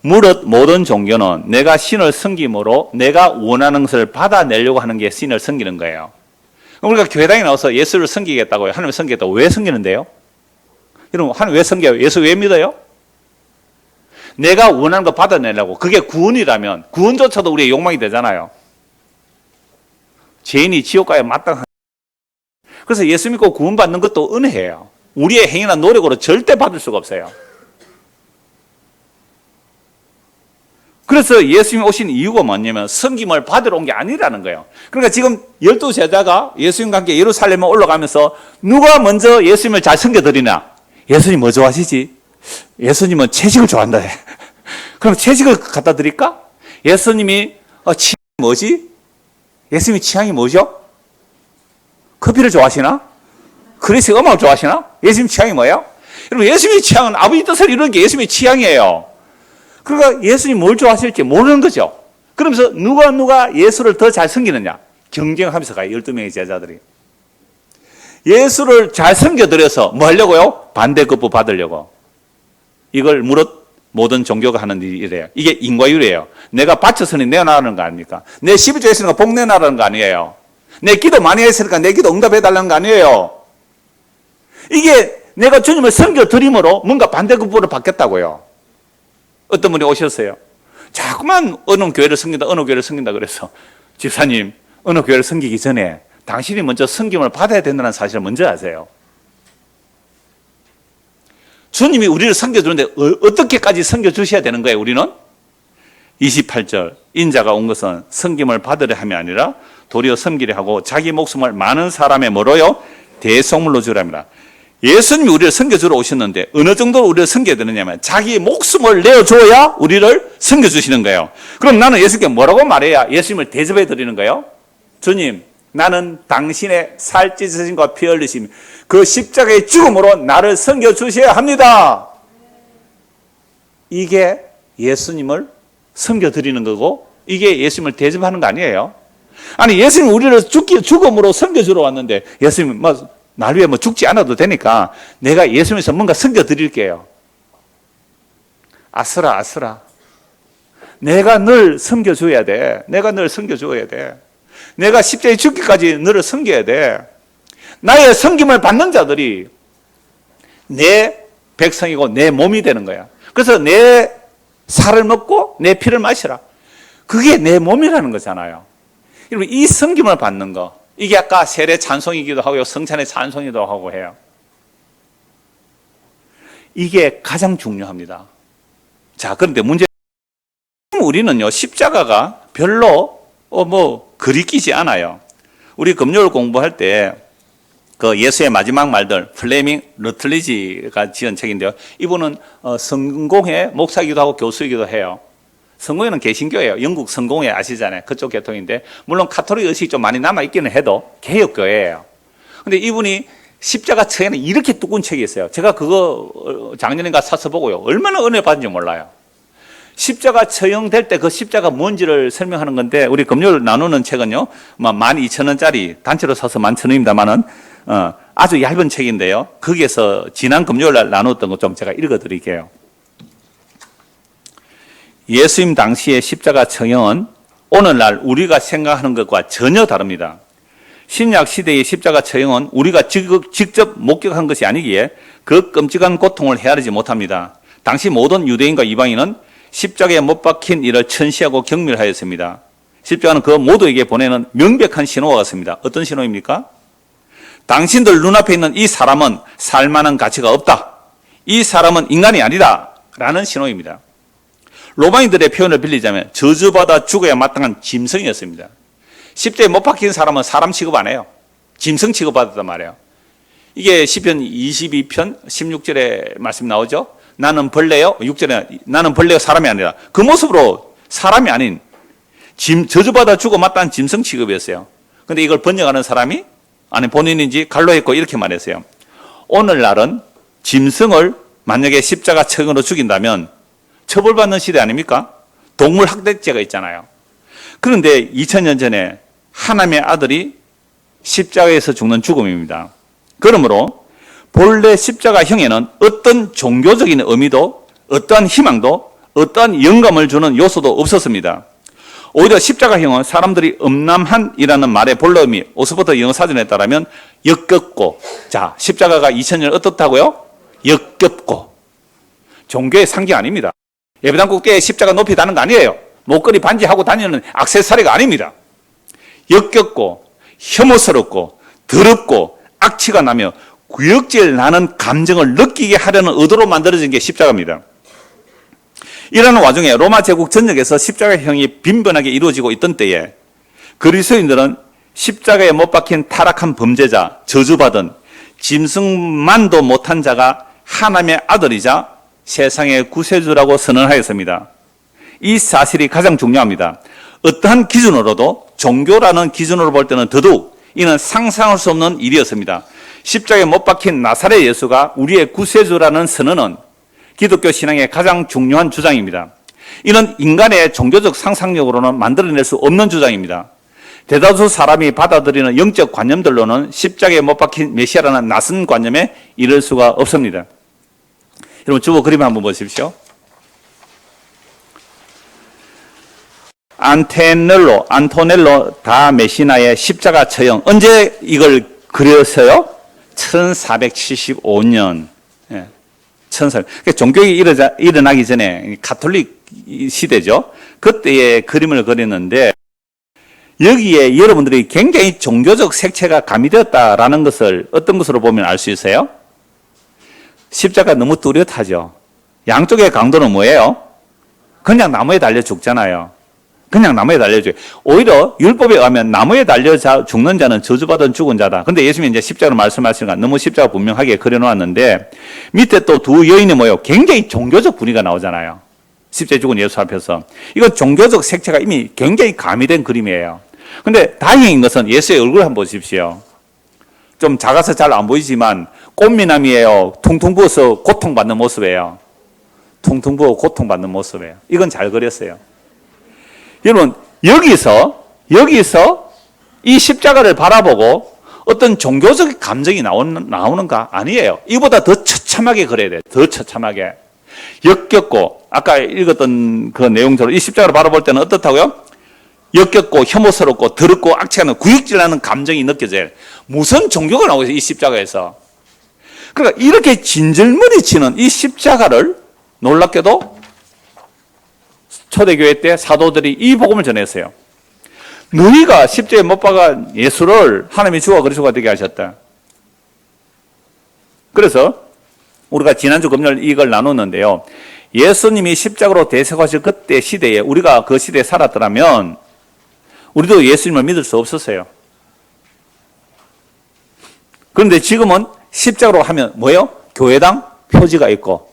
무릇 모든 종교는 내가 신을 섬김으로 내가 원하는 것을 받아내려고 하는 게 신을 섬기는 거예요. 우리가 교회당에 나와서 예수를 섬기겠다고요. 하나님을 섬기겠다고 왜 섬기는데요? 여러분, 하나님 왜 섬겨요? 예수 왜 믿어요? 내가 원하는 거 받아내려고. 그게 구원이라면 구원조차도 우리의 욕망이 되잖아요. 죄인이 지옥 가야 마땅한. 그래서 예수 믿고 구원받는 것도 은혜예요. 우리의 행위나 노력으로 절대 받을 수가 없어요. 그래서 예수님이 오신 이유가 뭐냐면 섬김을 받으러 온 게 아니라는 거예요. 그러니까 지금 12제자가 예수님과 함께 예루살렘에 올라가면서 누가 먼저 예수님을 잘 섬겨드리나? 예수님 뭐 좋아하시지? 예수님은 채식을 좋아한다. 그럼 채식을 갖다 드릴까? 예수님이 취향이 뭐지? 예수님이 취향이 뭐죠? 커피를 좋아하시나? 클래식 음악을 좋아하시나? 예수님 취향이 뭐예요? 여러분, 예수님의 취향은 아버지 뜻을 이루는 게 예수님의 취향이에요. 그러니까 예수님이 뭘 좋아하실지 모르는 거죠. 그러면서 누가 예수를 더 잘 섬기느냐? 경쟁하면서 가요. 12명의 제자들이. 예수를 잘 섬겨드려서 뭐 하려고요? 반대급부 받으려고. 이걸 무릇 모든 종교가 하는 일이래요. 이게 인과율이에요. 내가 바쳤으니 내어나가는 거 아닙니까? 내 12조 했으니까 복 내놔라는 거 아니에요. 내 기도 많이 했으니까 내 기도 응답해달라는 거 아니에요. 이게 내가 주님을 섬겨드림으로 뭔가 반대급부를 받겠다고요. 어떤 분이 오셨어요. 자꾸만 어느 교회를 섬긴다, 어느 교회를 섬긴다 그래서 집사님, 어느 교회를 섬기기 전에 당신이 먼저 섬김을 받아야 된다는 사실을 먼저 아세요. 주님이 우리를 섬겨주는데 어떻게까지 섬겨주셔야 되는 거예요, 우리는? 28절, 인자가 온 것은 섬김을 받으려 함이 아니라 도리어 섬기려 하고 자기 목숨을 많은 사람의 뭐로요? 대속물로 주랍니다. 예수님이 우리를 섬겨주러 오셨는데 어느 정도로 우리를 섬겨야 되느냐면 자기 목숨을 내어줘야 우리를 섬겨주시는 거예요. 그럼 나는 예수님께 뭐라고 말해야 예수님을 대접해 드리는 거예요? 주님, 나는 당신의 살 찢으심과 피 흘리심 그 십자가의 죽음으로 나를 섬겨주셔야 합니다. 이게 예수님을 섬겨드리는 거고 이게 예수님을 대접하는 거 아니에요? 아니, 예수님 우리를 죽음으로 섬겨주러 왔는데 예수님 날 위해 죽지 않아도 되니까 내가 예수님에서 뭔가 섬겨드릴게요. 아스라. 내가 늘 섬겨줘야 돼. 내가 늘 섬겨줘야 돼. 내가 십자가에 죽기까지 너를 섬겨야 돼. 나의 섬김을 받는 자들이 내 백성이고 내 몸이 되는 거야. 그래서 내 살을 먹고 내 피를 마시라. 그게 내 몸이라는 거잖아요. 여러분, 이 섬김을 받는 거, 이게 아까 세례 찬송이기도 하고요, 성찬의 찬송이기도 하고 해요. 이게 가장 중요합니다. 자, 그런데 문제는 우리는요, 십자가가 별로 그리끼지 않아요. 우리 금요일 공부할 때 그 예수의 마지막 말들, 플레밍 러틀리지가 지은 책인데요. 이분은 성공회 목사이기도 하고 교수이기도 해요. 성공회는 개신교예요. 영국 성공회 아시잖아요. 그쪽 계통인데 물론 카톨릭 의식이 좀 많이 남아있기는 해도 개혁교회예요. 근데 이분이 십자가 처에는 이렇게 두꺼운 책이 있어요. 제가 그거 작년인가 사서 보고요. 얼마나 은혜 받은지 몰라요. 십자가 처형될 때 그 십자가 뭔지를 설명하는 건데 우리 금요일 나누는 책은요 12,000원짜리 단체로 사서 11,000원입니다만은 아주 얇은 책인데요. 거기에서 지난 금요일 날 나눴던 것 좀 제가 읽어드릴게요. 예수님 당시의 십자가 처형은 오늘날 우리가 생각하는 것과 전혀 다릅니다. 신약 시대의 십자가 처형은 우리가 직접 목격한 것이 아니기에 그 끔찍한 고통을 헤아리지 못합니다. 당시 모든 유대인과 이방인은 십자가에 못 박힌 이를 천시하고 경멸하였습니다. 십자가는 그 모두에게 보내는 명백한 신호와 같습니다. 어떤 신호입니까? 당신들 눈앞에 있는 이 사람은 살만한 가치가 없다. 이 사람은 인간이 아니다. 라는 신호입니다. 로마인들의 표현을 빌리자면 저주받아 죽어야 마땅한 짐승이었습니다. 십자가에 못 박힌 사람은 사람 취급 안 해요. 짐승 취급받았단 말이에요. 이게 시편 22편 16절에 말씀 나오죠. 나는 벌레요. 6절에 나는 벌레요 사람이 아니라 그 모습으로 사람이 아닌 저주받아 죽어 마땅한 짐승 취급이었어요. 근데 이걸 번역하는 사람이 아니 본인인지 갈로했고 이렇게 말했어요. 오늘날은 짐승을 만약에 십자가 처형으로 죽인다면 처벌받는 시대 아닙니까? 동물 학대죄가 있잖아요. 그런데 2000년 전에 하나님의 아들이 십자가에서 죽는 죽음입니다. 그러므로 본래 십자가형에는 어떤 종교적인 의미도 어떠한 희망도 어떠한 영감을 주는 요소도 없었습니다. 오히려 십자가형은 사람들이 음란한이라는 말의 본래 의미, 오스포트 영어 사전에 따르면 역겹고, 자, 십자가가 2000년 어떻다고요? 역겹고. 종교의 상징 아닙니다. 예배당국 때 십자가 높이 다는 거 아니에요. 목걸이 반지하고 다니는 액세서리가 아닙니다. 역겹고, 혐오스럽고, 더럽고, 악취가 나며 구역질 나는 감정을 느끼게 하려는 의도로 만들어진 게 십자가입니다. 이러는 와중에 로마 제국 전역에서 십자가형이 빈번하게 이루어지고 있던 때에 그리스도인들은 십자가에 못 박힌 타락한 범죄자, 저주받은 짐승만도 못한 자가 하나님의 아들이자 세상의 구세주라고 선언하였습니다. 이 사실이 가장 중요합니다. 어떠한 기준으로도 종교라는 기준으로 볼 때는 더더욱 이는 상상할 수 없는 일이었습니다. 십자가에 못 박힌 나사렛 예수가 우리의 구세주라는 선언은 기독교 신앙의 가장 중요한 주장입니다. 이는 인간의 종교적 상상력으로는 만들어낼 수 없는 주장입니다. 대다수 사람이 받아들이는 영적 관념들로는 십자가에 못 박힌 메시아라는 낯선 관념에 이를 수가 없습니다. 여러분 주보 그림 한번 보십시오. 안토넬로 다 메시나의 십자가 처형. 언제 이걸 그렸어요? 1475년. 예. 1400. 그러니까 종교가 일어나기 전에 가톨릭 시대죠. 그때의 그림을 그렸는데 여기에 여러분들이 굉장히 종교적 색채가 가미되었다라는 것을 어떤 것으로 보면 알 수 있어요? 십자가 너무 뚜렷하죠. 양쪽의 강도는 뭐예요? 그냥 나무에 달려 죽잖아요. 그냥 나무에 달려 죽어요. 오히려 율법에 의하면 나무에 달려 죽는 자는 저주받은 죽은 자다. 근데 예수님이 이제 십자가로 말씀하시니까 너무 십자가 분명하게 그려놓았는데 밑에 또 두 여인이 뭐예요? 굉장히 종교적 분위기가 나오잖아요. 십자가에 죽은 예수 앞에서. 이건 종교적 색채가 이미 굉장히 가미된 그림이에요. 근데 다행인 것은 예수의 얼굴 한번 보십시오. 좀 작아서 잘 안 보이지만 꽃미남이에요. 퉁퉁 부어서 고통받는 모습이에요. 퉁퉁 부어 고통받는 모습이에요. 이건 잘 그렸어요. 여러분 여기서 이 십자가를 바라보고 어떤 종교적 감정이 나오는가? 아니에요. 이보다 더 처참하게 그려야 돼요. 더 처참하게. 역겹고 아까 읽었던 그 내용처럼 이 십자가를 바라볼 때는 어떻다고요? 역겹고 혐오스럽고 더럽고 악취나는 구역질나는 감정이 느껴져요. 무슨 종교가 나오고 있어요? 이 십자가에서. 그러니까 이렇게 진절머리 치는 이 십자가를 놀랍게도 초대교회 때 사도들이 이 복음을 전했어요. 너희가 십자가에 못 박은 예수를 하나님이 주와 그리스도가 되게 하셨다. 그래서 우리가 지난주 금요일 이걸 나눴는데요. 예수님이 십자가로 대속하실 그때 시대에 우리가 그 시대에 살았더라면 우리도 예수님을 믿을 수 없었어요. 그런데 지금은 십자가로 하면 뭐예요? 교회당 표지가 있고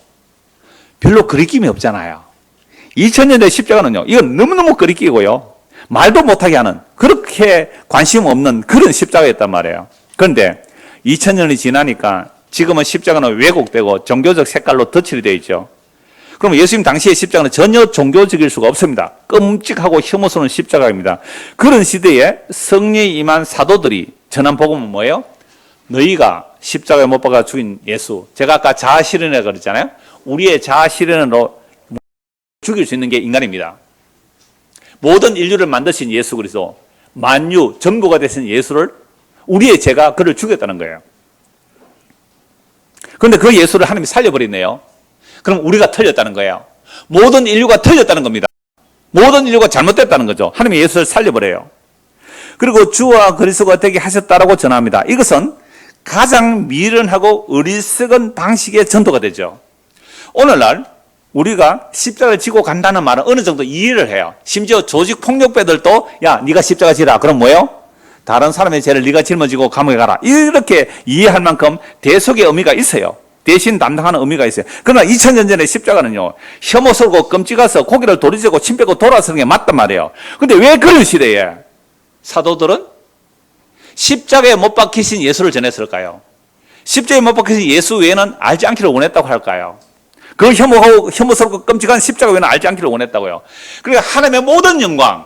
별로 그리낌이 없잖아요. 2000년대 십자가는요, 이건 너무너무 그리끼고요, 말도 못하게 하는, 그렇게 관심 없는 그런 십자가였단 말이에요. 그런데 2000년이 지나니까 지금은 십자가는 왜곡되고 종교적 색깔로 덧칠이 되어 있죠. 그럼 예수님 당시의 십자가는 전혀 종교적일 수가 없습니다. 끔찍하고 혐오스러운 십자가입니다. 그런 시대에 성령에 임한 사도들이 전한 복음은 뭐예요? 너희가 십자가에 못 박아 죽인 예수, 제가 아까 자아 실현이라고 그랬잖아요. 우리의 자아 실현으로 죽일 수 있는 게 인간입니다. 모든 인류를 만드신 예수 그리스도, 만유 전부가 되신 예수를, 우리의 죄가 그를 죽였다는 거예요. 그런데 그 예수를 하나님이 살려버리네요. 그럼 우리가 틀렸다는 거예요. 모든 인류가 틀렸다는 겁니다. 모든 인류가 잘못됐다는 거죠. 하나님이 예수를 살려버려요. 그리고 주와 그리스도가 되게 하셨다라고 전합니다. 이것은 가장 미련하고 어리석은 방식의 전도가 되죠. 오늘날 우리가 십자가를 지고 간다는 말은 어느 정도 이해를 해요. 심지어 조직 폭력배들도 야, 네가 십자가 지라. 그럼 뭐예요? 다른 사람의 죄를 네가 짊어지고 감옥에 가라. 이렇게 이해할 만큼 대속의 의미가 있어요. 대신 담당하는 의미가 있어요. 그러나 2000년 전에 십자가는요, 혐오스럽고 끔찍해서 고개를 도리지고 침 빼고 돌아서는 게 맞단 말이에요. 근데 왜 그런 시대에 사도들은 십자가에 못 박히신 예수를 전했을까요? 십자가에 못 박히신 예수 외에는 알지 않기를 원했다고 할까요? 그 혐오스럽고 끔찍한 십자가 외에는 알지 않기를 원했다고요. 그러니까 하나님의 모든 영광,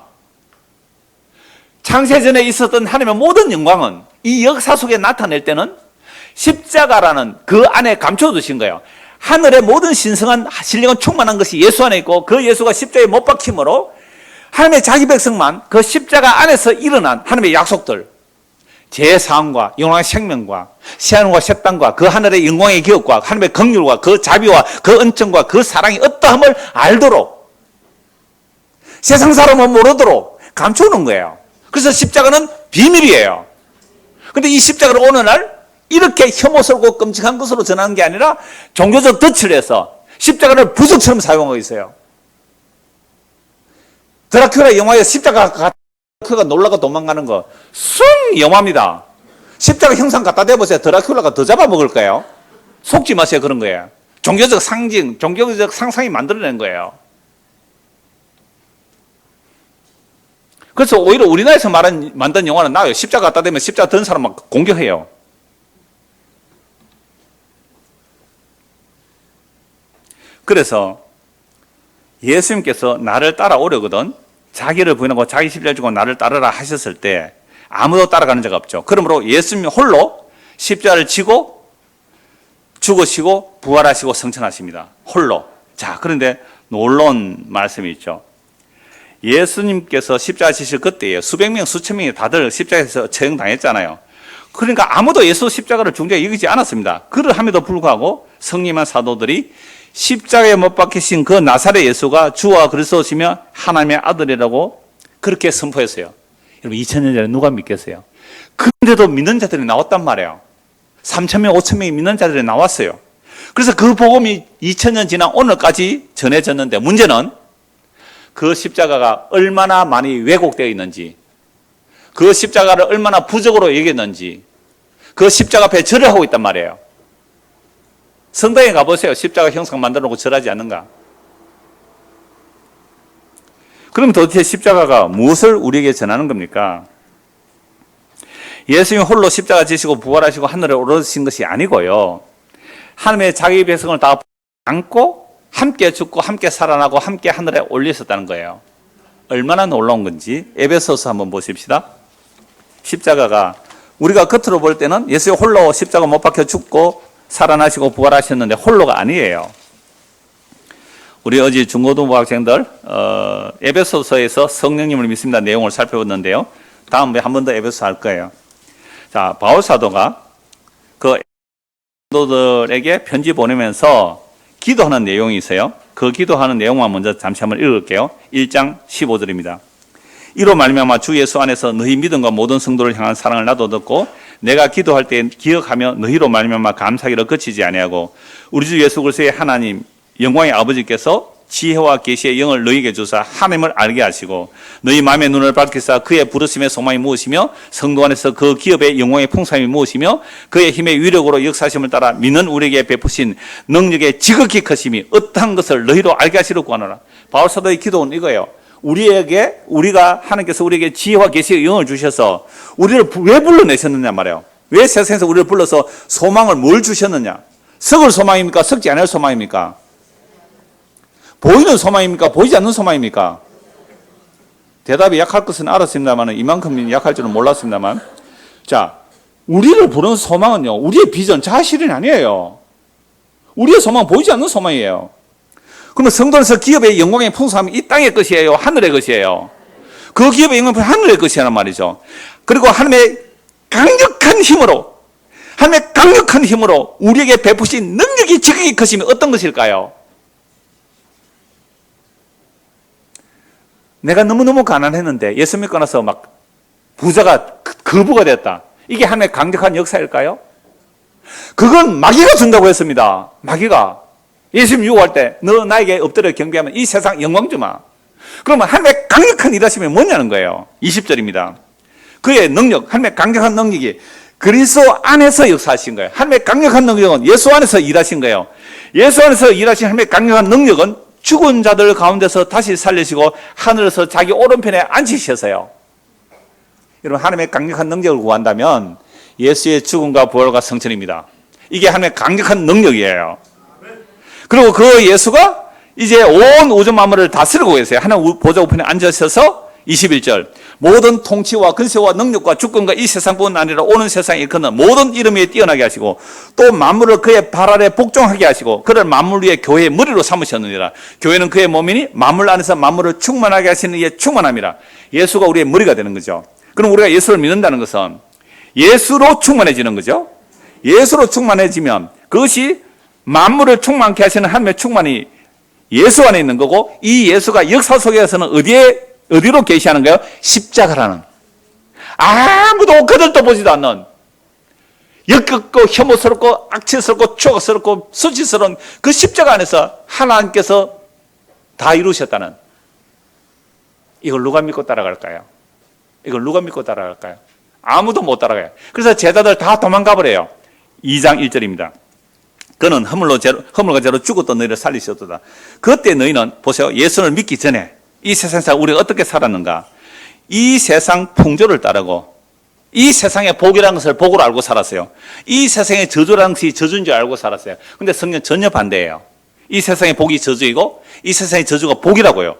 창세전에 있었던 하나님의 모든 영광은 이 역사 속에 나타낼 때는 십자가라는 그 안에 감춰두신 거예요. 하늘의 모든 신성한 신령은 충만한 것이 예수 안에 있고, 그 예수가 십자가에 못 박힘으로 하나님의 자기 백성만 그 십자가 안에서 일어난 하나님의 약속들, 제사함과 영원한 생명과 새하늘과 새 땅과 그 하늘의 영광의 기업과 하나님의 긍휼과 그 자비와 그 은총과 그 사랑이 어떠함을 알도록, 세상 사람은 모르도록 감춰놓은 거예요. 그래서 십자가는 비밀이에요. 그런데 이 십자가를 오늘날 이렇게 혐오스럽고 끔찍한 것으로 전하는 게 아니라 종교적 덫을 해서 십자가를 부적처럼 사용하고 있어요. 드라큘라 영화에 십자가가 놀라고 도망가는 거 순 영화입니다. 십자가 형상 갖다 대보세요. 드라큘라가 더 잡아먹을 거예요. 속지 마세요. 그런 거예요. 종교적 상징, 종교적 상상이 만들어낸 거예요. 그래서 오히려 우리나라에서 만든 영화는 나아요. 십자가 갖다 대면 십자가 든 사람만 공격해요. 그래서 예수님께서 나를 따라오려거든 자기를 부인하고 자기 십자가를 지고 나를 따르라 하셨을 때 아무도 따라가는 자가 없죠. 그러므로 예수님 홀로 십자가를 지고 죽으시고 부활하시고 성천하십니다. 홀로. 자, 그런데 놀라운 말씀이 있죠. 예수님께서 십자가 지실 그때에 수백 명, 수천 명이 다들 십자가에서 처형당했잖아요. 그러니까 아무도 예수 십자가를 중대하게 여기지 않았습니다. 그럼에도 불구하고 성령한 사도들이 십자가에 못 박히신 그 나사렛 예수가 주와 그리스도시며 하나님의 아들이라고 그렇게 선포했어요. 여러분 2000년 전에 누가 믿겠어요? 그런데도 믿는 자들이 나왔단 말이에요. 3,000명, 5,000명이 믿는 자들이 나왔어요. 그래서 그 복음이 2000년 지난 오늘까지 전해졌는데, 문제는 그 십자가가 얼마나 많이 왜곡되어 있는지, 그 십자가를 얼마나 부적으로 여겼는지, 그 십자가 앞에 절을 하고 있단 말이에요. 성당에 가보세요. 십자가 형상 만들어 놓고 절하지 않는가? 그럼 도대체 십자가가 무엇을 우리에게 전하는 겁니까? 예수님이 홀로 십자가 지시고 부활하시고 하늘에 오르신 것이 아니고요, 하나님의 자기 백성을 다 안고 함께 죽고 함께 살아나고 함께 하늘에 올리셨다는 거예요. 얼마나 놀라운 건지 에베소서 한번 보십시다. 십자가가 우리가 겉으로 볼 때는 예수님 홀로 십자가 못 박혀 죽고 살아나시고 부활하셨는데 홀로가 아니에요. 우리 어제 중고등부 학생들 에베소서에서 성령님을 믿습니다 내용을 살펴봤는데요. 다음에 한 번 더 에베소서 할 거예요. 자, 바울 사도가 그 성도들에게 편지 보내면서 기도하는 내용이 있어요. 그 기도하는 내용만 먼저 잠시 한번 읽을게요. 1장 15절입니다. 이로 말미암아 주 예수 안에서 너희 믿음과 모든 성도를 향한 사랑을 나도 듣고 내가 기도할 때 기억하며 너희로 말미암아 감사하기를 그치지 아니하고 우리 주 예수 그리스도의 하나님 영광의 아버지께서 지혜와 계시의 영을 너희에게 주사 하나님을 알게 하시고 너희 마음의 눈을 밝히사 그의 부르심의 소망이 무엇이며 성도 안에서 그 기업의 영광의 풍성함이 무엇이며 그의 힘의 위력으로 역사심을 따라 믿는 우리에게 베푸신 능력의 지극히 크심이 어떠한 것을 너희로 알게 하시려고 구하노라. 바울 사도의 기도는 이거예요. 우리가 하나님께서 우리에게 지혜와 계시의 영을 주셔서 우리를 왜 불러내셨느냐 말이에요. 왜 세상에서 우리를 불러서 소망을 뭘 주셨느냐? 썩을 소망입니까? 썩지 않을 소망입니까? 보이는 소망입니까? 보이지 않는 소망입니까? 대답이 약할 것은 알았습니다만 이만큼 약할 줄은 몰랐습니다만, 자, 우리를 부르는 소망은요, 우리의 비전, 자아실현이 아니에요. 우리의 소망은 보이지 않는 소망이에요. 그러면 성도에서 기업의 영광의 풍성함이 이 땅의 것이에요? 하늘의 것이에요? 그 기업의 영광의 풍성함이 하늘의 것이란 말이죠. 그리고 하나님의 강력한 힘으로 우리에게 베푸신 능력이 지극히 크심이 어떤 것일까요? 내가 너무너무 가난했는데 예수 믿고 나서 막 부자가 거부가 됐다. 이게 하나님의 강력한 역사일까요? 그건 마귀가 준다고 했습니다. 마귀가 예수님 유혹할 때 너 나에게 엎드려 경배하면 이 세상 영광 주마. 그러면 하나님의 강력한 일하심이 뭐냐는 거예요. 20절입니다. 그의 능력, 하나님의 강력한 능력이 그리스도 안에서 역사하신 거예요. 하나님의 강력한 능력은 예수 안에서 일하신 거예요. 예수 안에서 일하신 하나님의 강력한 능력은 죽은 자들 가운데서 다시 살리시고 하늘에서 자기 오른편에 앉히셔서요. 여러분, 하나님의 강력한 능력을 구한다면 예수의 죽음과 부활과 성천입니다. 이게 하나님의 강력한 능력이에요. 그리고 그 예수가 이제 온 우주 만물을 다스리고 계세요. 하나님 보좌 우편에 앉으셔서 21절 모든 통치와 근세와 능력과 주권과 이 세상뿐 아니라 오는 세상에 일컫는 모든 이름 위에 뛰어나게 하시고 또 만물을 그의 발 아래 복종하게 하시고 그를 만물 위에 교회의 머리로 삼으셨느니라. 교회는 그의 몸이니 만물 안에서 만물을 충만하게 하시는 이의 충만함이라. 예수가 우리의 머리가 되는 거죠. 그럼 우리가 예수를 믿는다는 것은 예수로 충만해지는 거죠. 예수로 충만해지면 그것이 만물을 충만케 하시는 하나님의 충만이 예수 안에 있는 거고 이 예수가 역사 속에서는 어디로 계시하는 거예요? 십자가라는 아무도 그들도 보지도 않는 역겹고 혐오스럽고 악취스럽고 추악스럽고 수치스러운 그 십자가 안에서 하나님께서 다 이루셨다는 이걸 누가 믿고 따라갈까요? 이걸 누가 믿고 따라갈까요? 아무도 못 따라가요. 그래서 제자들 다 도망가 버려요. 2장 1절입니다. 그는 허물과 죄로 죽었던 너희를 살리셨도다. 그때 너희는 보세요. 예수를 믿기 전에 이 세상에서 우리가 어떻게 살았는가? 이 세상 풍조를 따르고 이 세상의 복이라는 것을 복으로 알고 살았어요. 이 세상의 저주라는 것이 저주인 줄 알고 살았어요. 근데 성경 전혀 반대예요. 이 세상의 복이 저주이고 이 세상의 저주가 복이라고요.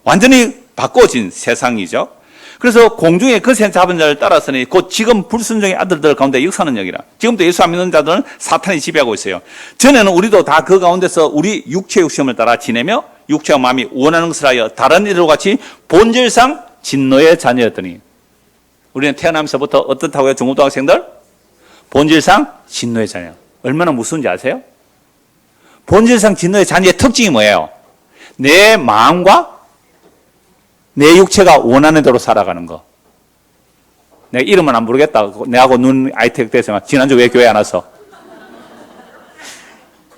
완전히 바꿔진 세상이죠. 그래서 공중의 거센 잡은 자를 따라서니 곧 지금 불순종의 아들들 가운데 역사하는 영이라. 지금도 예수 안 믿는 자들은 사탄이 지배하고 있어요. 전에는 우리도 다 그 가운데서 우리 육체의 욕심을 따라 지내며 육체와 마음이 원하는 것을 하여 다른 이들과 같이 본질상 진노의 자녀였더니 우리는 태어나면서부터 어떻다고요? 중고등학생들? 본질상 진노의 자녀. 얼마나 무서운지 아세요? 본질상 진노의 자녀의 특징이 뭐예요? 내 마음과 내 육체가 원하는 대로 살아가는 거. 내가 이름은 안 부르겠다. 내하고 눈 아이텍 돼서 지난주 왜 교회 안 와서?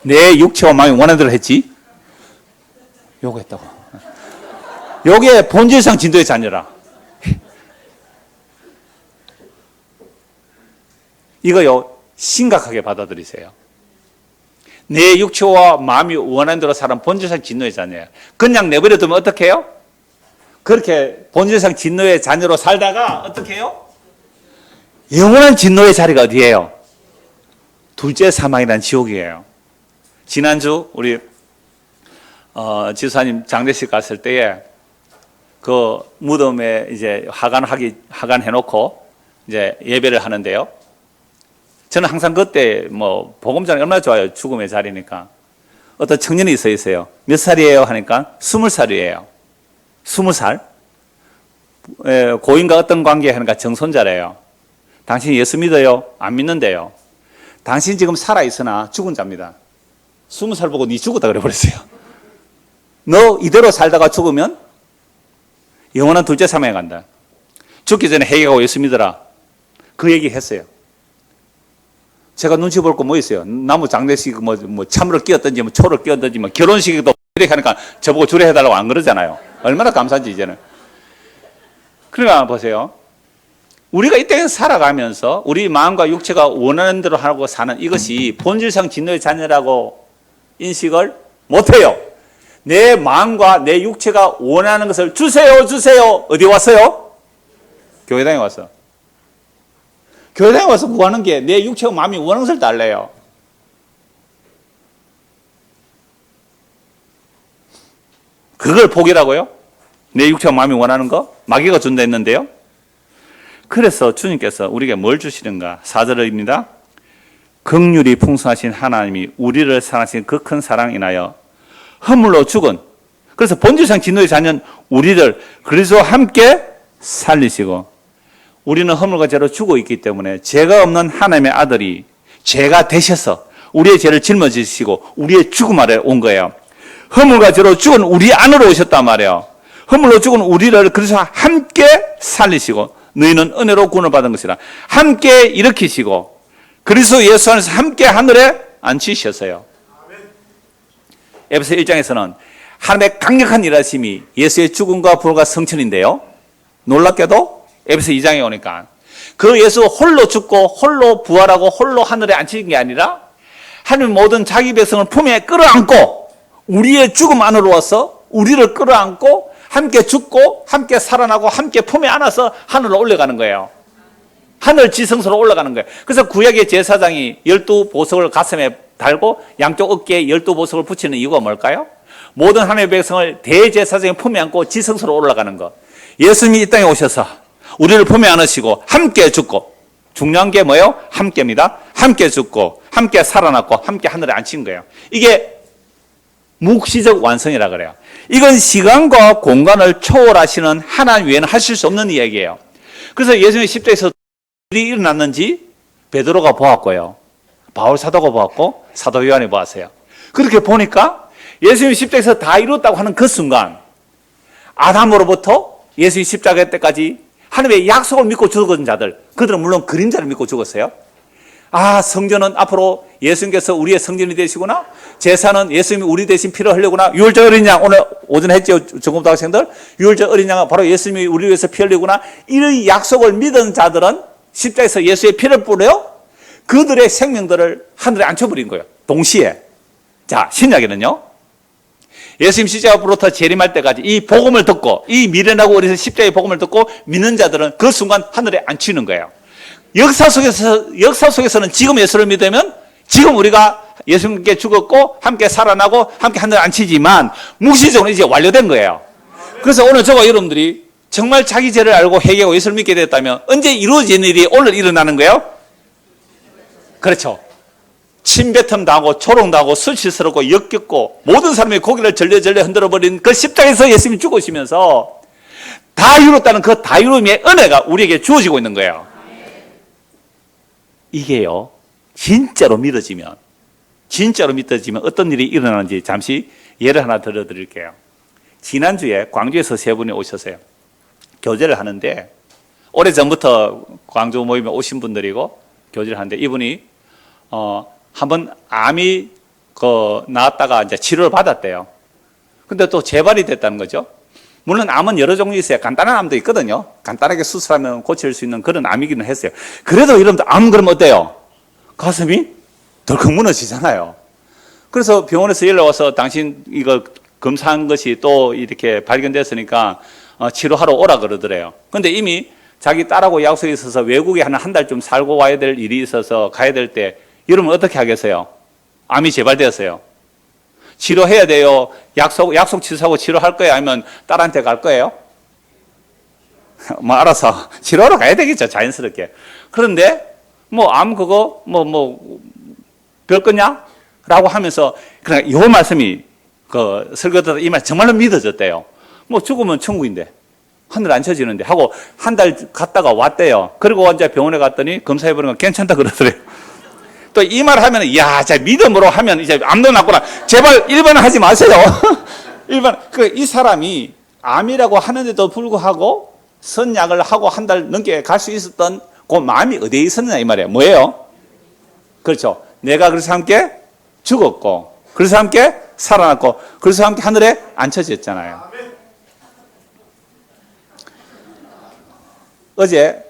내 육체와 마음이 원하는 대로 했지? 요거 했다고. 요게 본질상 진도의 자녀라. 이거요, 심각하게 받아들이세요. 내 육체와 마음이 원하는 대로 사는 본질상 진노의 자녀예요. 그냥 내버려두면 어떻게 해요? 그렇게 본질상 진노의 자녀로 살다가 어떻게 해요? 영원한 진노의 자리가 어디예요? 둘째 사망이란 지옥이에요. 지난주 우리 지사님 장례식 갔을 때에 그 무덤에 이제 하간 해놓고 이제 예배를 하는데요. 저는 항상 그때 뭐 복음 전에 얼마나 좋아요. 죽음의 자리니까. 어떤 청년이 서 있어요. 몇 살이에요? 하니까 20살이에요. 20살? 고인과 어떤 관계 하니까 정손자래요. 당신 예수 믿어요? 안 믿는데요. 당신 지금 살아있으나 죽은 자입니다. 20살 보고 니 죽었다 그래버렸어요. 너 이대로 살다가 죽으면 영원한 둘째 사망에 간다. 죽기 전에 회개하고 예수 믿어라. 그 얘기 했어요. 제가 눈치 볼 거 뭐 있어요? 나무 장례식 뭐 참으로 끼었든지 뭐 초를 끼었든지 뭐 결혼식에도 이렇게 하니까 저보고 주례 해달라고 안 그러잖아요. 얼마나 감사한지 이제는. 그러니까 보세요. 우리가 이 땅에서 살아가면서 우리 마음과 육체가 원하는 대로 하고 사는 이것이 본질상 진노의 자녀라고 인식을 못해요. 내 마음과 내 육체가 원하는 것을 주세요, 주세요. 어디 왔어요? 교회당에 왔어. 교회당에 와서 구하는 게 내 육체와 마음이 원하는 것을 달래요. 그걸 복이라고요? 내 육체와 마음이 원하는 거? 마귀가 준다 했는데요. 그래서 주님께서 우리에게 뭘 주시는가? 4절입니다. 긍휼이 풍성하신 하나님이 우리를 사랑하신 그 큰 사랑 인하여 허물로 죽은, 그래서 본질상 진노의 자녀는 우리를 그리스도와 함께 살리시고, 우리는 허물과 죄로 죽어 있기 때문에 죄가 없는 하나님의 아들이 죄가 되셔서 우리의 죄를 짊어지시고 우리의 죽음 아래 온 거예요. 허물과 죄로 죽은 우리 안으로 오셨단 말이에요. 허물로 죽은 우리를 그리스도와 함께 살리시고 너희는 은혜로 구원을 받은 것이라 함께 일으키시고 그리스도 예수 안에서 함께 하늘에 앉히셨어요. 에베소 1장에서는 하나님의 강력한 일하심이 예수의 죽음과 부활과 성천인데요. 놀랍게도 에베소 2장에 오니까 그 예수 홀로 죽고 홀로 부활하고 홀로 하늘에 앉힌 게 아니라 하나님 모든 자기 백성을 품에 끌어안고 우리의 죽음 안으로 와서 우리를 끌어안고 함께 죽고 함께 살아나고 함께 품에 안아서 하늘로 올라가는 거예요. 하늘 지성소로 올라가는 거예요. 그래서 구약의 제사장이 12보석을 가슴에 달고 양쪽 어깨에 12보석을 붙이는 이유가 뭘까요? 모든 하나님의 백성을 대제사장의 품에 안고 지성소로 올라가는 것. 예수님이 이 땅에 오셔서 우리를 품에 안으시고 함께 죽고, 중요한 게 뭐예요? 함께입니다. 함께 죽고 함께 살아났고 함께 하늘에 앉힌 거예요. 이게 묵시적 완성이라 그래요. 이건 시간과 공간을 초월하시는 하나님 외에는 하실 수 없는 이야기예요. 그래서 예수님의 십자에서 일이 일어났는지 베드로가 보았고요, 바울 사도가 보았고 사도 요한이 보았어요. 그렇게 보니까 예수님이 십자에서 다 이뤘다고 하는 그 순간 아담으로부터 예수의 십자가 때까지 하나님의 약속을 믿고 죽은 자들, 그들은 물론 그림자를 믿고 죽었어요. 아, 성전은 앞으로 예수님께서 우리의 성전이 되시구나, 제사는 예수님이 우리 대신 피를 흘리구나, 유월절 어린 양, 오늘 오전에 했죠, 전공부 학생들. 유월절 어린 양은 바로 예수님이 우리 위해서 피 흘리구나, 이런 약속을 믿은 자들은 십자에서 예수의 피를 뿌려 그들의 생명들을 하늘에 앉혀버린 거예요, 동시에. 자, 신약에는요, 예수님 십자가부터 재림할 때까지 이 복음을 듣고, 이 미련하고 어리석은 십자가의 복음을 듣고 믿는 자들은 그 순간 하늘에 앉히는 거예요. 역사 속에서는 지금 예수를 믿으면 지금 우리가 예수님께 죽었고 함께 살아나고 함께 하늘에 앉히지만 묵시적으로 이제 완료된 거예요. 그래서 오늘 저와 여러분들이 정말 자기 죄를 알고 회개하고 예수를 믿게 됐다면 언제 이루어진 일이 오늘 일어나는 거예요? 그렇죠. 침뱉음 당하고 초롱 당하고 수치스럽고 역겹고 모든 사람의 고개를 절레절레 흔들어버린 그 십자가에서 예수님이 죽으시면서 다 이뤘다는 그 다 이루음의 은혜가 우리에게 주어지고 있는 거예요. 이게요, 진짜로 믿어지면 어떤 일이 일어나는지 잠시 예를 하나 들어드릴게요. 지난주에 광주에서 세 분이 오셨어요. 교제를 하는데, 오래전부터 광주 모임에 오신 분들이고 교제를 하는데, 이분이 한번 암이 나왔다가 이제 치료를 받았대요. 근데 또 재발이 됐다는 거죠. 물론 암은 여러 종류 있어요. 간단한 암도 있거든요. 간단하게 수술하면 고칠 수 있는 그런 암이기는 했어요. 그래도 여러분들 암 그러면 어때요? 가슴이 덜컥 무너지잖아요. 그래서 병원에서 연락 와서 당신 이거 검사한 것이 또 이렇게 발견됐으니까 치료하러 오라 그러더래요. 근데 이미 자기 딸하고 약속이 있어서 외국에 한 달 좀 살고 와야 될 일이 있어서 가야 될 때 여러분 어떻게 하겠어요? 암이 재발되었어요. 치료해야 돼요? 약속 취소하고 치료할 거예요? 아니면 딸한테 갈 거예요? 뭐 알아서 치료하러 가야 되겠죠, 자연스럽게. 그런데 암 그거 별 거냐? 라고 하면서 그냥 요 말씀이 설교 듣다 이 말 정말로 믿어졌대요. 죽으면 천국인데 하늘 안 쳐지는데 하고 한 달 갔다가 왔대요. 그리고 이제 병원에 갔더니 검사해보니까 괜찮다 그러더래요. 또 이 말 하면, 야, 자, 믿음으로 하면 이제 암도 낫구나. 제발 일반은 하지 마세요. 이 사람이 암이라고 하는데도 불구하고 선약을 하고 한 달 넘게 갈 수 있었던 그 마음이 어디에 있었느냐 이 말이에요. 뭐예요? 그렇죠. 내가 그래서 함께 죽었고, 그래서 함께 살아났고, 그래서 함께 하늘에 앉혀졌잖아요. 어제,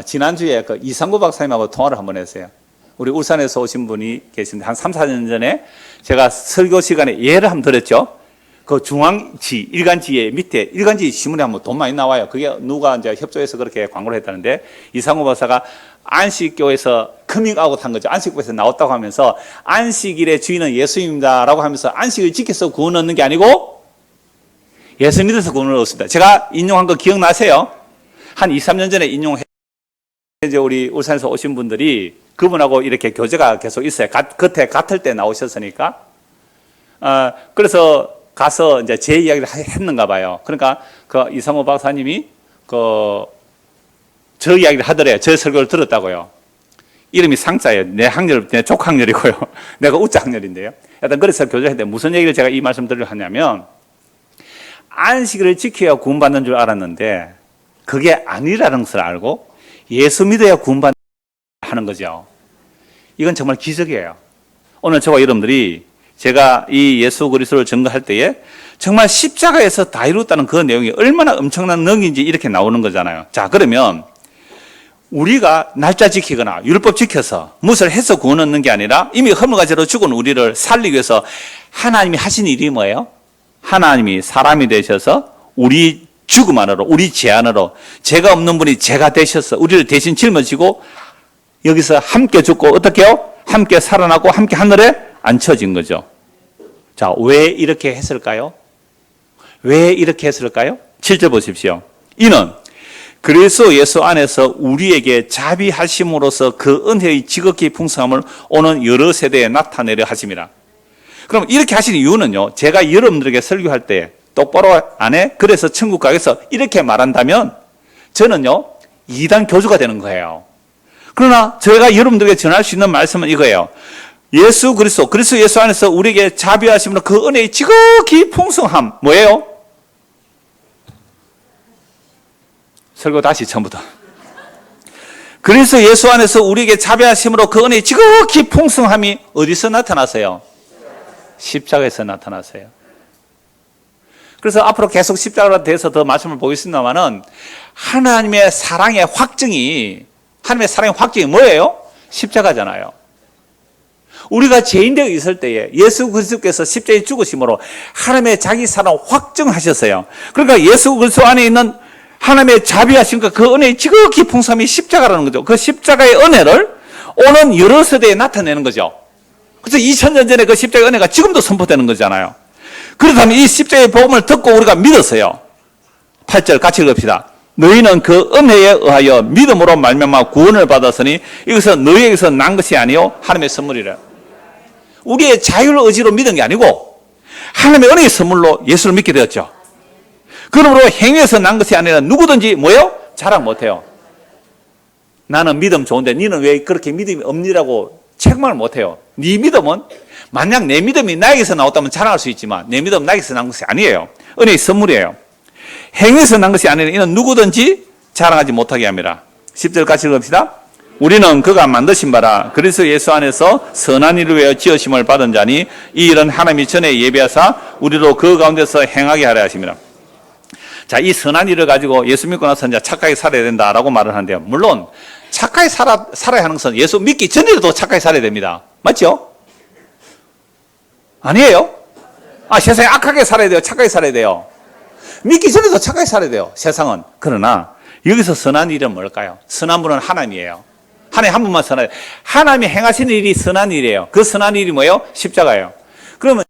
지난주에 그 이상구 박사님하고 통화를 한번 했어요. 우리 울산에서 오신 분이 계신데, 한 3, 4년 전에 제가 설교 시간에 예를 한번 들었죠. 그 중앙지, 일간지의 밑에, 일간지 신문에 한번 돈 많이 나와요. 그게 누가 이제 협조해서 그렇게 광고를 했다는데, 이상구 박사가 안식교에서 커밍아웃 한 거죠. 안식교에서 나왔다고 하면서, 안식일의 주인은 예수님이다라고 하면서 안식을 지켜서 구원 얻는 게 아니고, 예수 믿어서 구원을 얻습니다. 제가 인용한 거 기억나세요? 한 2, 3년 전에 인용해, 이제 우리 울산에서 오신 분들이 그분하고 이렇게 교제가 계속 있어요. 겉에 같을 때 나오셨으니까. 그래서 가서 이제 제 이야기를 했는가 봐요. 그러니까 그 이상호 박사님이 저 이야기를 하더래요. 저 설교를 들었다고요. 이름이 상자예요. 내 족학렬이고요. 내가 우자학렬인데요. 일단 그래서 교제했는데 무슨 얘기를 제가 이 말씀 드리려 하냐면, 안식일을 지켜야 구원받는 줄 알았는데 그게 아니라는 것을 알고 예수 믿어야 구원받는 하는 거죠. 이건 정말 기적이에요. 오늘 저와 여러분들이 제가 이 예수 그리스도를 증거할 때에 정말 십자가에서 다 이뤘다는 그 내용이 얼마나 엄청난 능인지 이렇게 나오는 거잖아요. 자, 그러면 우리가 날짜 지키거나 율법 지켜서 무엇을 해서 구원 얻는 게 아니라 이미 허물과죄로 죽은 우리를 살리기 위해서 하나님이 하신 일이 뭐예요? 하나님이 사람이 되셔서 우리 죽음 안으로, 우리 죄 안으로, 죄가 없는 분이 죄가 되셔서 우리를 대신 짊어지고 여기서 함께 죽고 어떻게 해요? 함께 살아나고 함께 하늘에 앉혀진 거죠. 자, 왜 이렇게 했을까요? 왜 이렇게 했을까요? 7절 보십시오. 이는 그래서 예수 안에서 우리에게 자비하심으로써 그 은혜의 지극히 풍성함을 오는 여러 세대에 나타내려 하심이라. 그럼 이렇게 하신 이유는요, 제가 여러분들에게 설교할 때 똑바로 안 해? 그래서 천국 가겠어. 이렇게 말한다면 저는요, 이단 교주가 되는 거예요. 그러나 제가 여러분들에게 전할 수 있는 말씀은 이거예요. 예수 그리스도 예수 안에서 우리에게 자비하심으로 그 은혜의 지극히 풍성함. 뭐예요? 설교 다시 처음부터. 그래서 예수 안에서 우리에게 자비하심으로 그 은혜의 지극히 풍성함이 어디서 나타나세요? 십자가에서 나타나세요. 그래서 앞으로 계속 십자가에 대해서 더 말씀을 보겠습니다만은 하나님의 사랑의 확증이 뭐예요? 십자가잖아요. 우리가 죄인되어 있을 때에 예수 그리스도께서 십자가에 죽으심으로 하나님의 자기 사랑 확증하셨어요. 그러니까 예수 그리스도 안에 있는 하나님의 자비하심과 그 은혜의 지극히 풍성함이 십자가라는 거죠. 그 십자가의 은혜를 오는 여러 세대에 나타내는 거죠. 그래서 2000년 전에 그 십자가의 은혜가 지금도 선포되는 거잖아요. 그렇다면 이 십자가의 복음을 듣고 우리가 믿었어요. 8절 같이 읽읍시다. 너희는 그 은혜에 의하여 믿음으로 말미암아 구원을 받았으니 이것은 너희에게서 난 것이 아니요 하나님의 선물이라. 우리의 자율 의지로 믿은 게 아니고 하나님의 은혜의 선물로 예수를 믿게 되었죠. 그러므로 행위에서 난 것이 아니라 누구든지 뭐예요? 자랑 못해요. 나는 믿음 좋은데 너는 왜 그렇게 믿음이 없니라고 책망을 못해요. 네 믿음은 만약 내 믿음이 나에게서 나왔다면 자랑할 수 있지만 내 믿음은 나에게서 난 것이 아니에요. 은혜의 선물이에요. 행위에서 난 것이 아니라 이는 누구든지 자랑하지 못하게 합니다. 10절 같이 읽읍시다. 우리는 그가 만드신 바라 그리스도 예수 안에서 선한 일을 위하여 지으심을 받은 자니 이 일은 하나님이 전에 예비하사 우리로 그 가운데서 행하게 하려 하십니다. 자, 이 선한 일을 가지고 예수 믿고 나서 이제 착하게 살아야 된다라고 말을 하는데요. 물론 착하게 살아야 하는 것은 예수 믿기 전에도 착하게 살아야 됩니다. 맞죠? 아니에요? 세상에 악하게 살아야 돼요? 착하게 살아야 돼요? 믿기 전에도 착하게 살아야 돼요, 세상은. 그러나 여기서 선한 일은 뭘까요? 선한 분은 하나님이에요. 하나님 한 분만 선하요. 하나님이 행하시는 일이 선한 일이에요. 그 선한 일이 뭐예요? 십자가예요. 그러면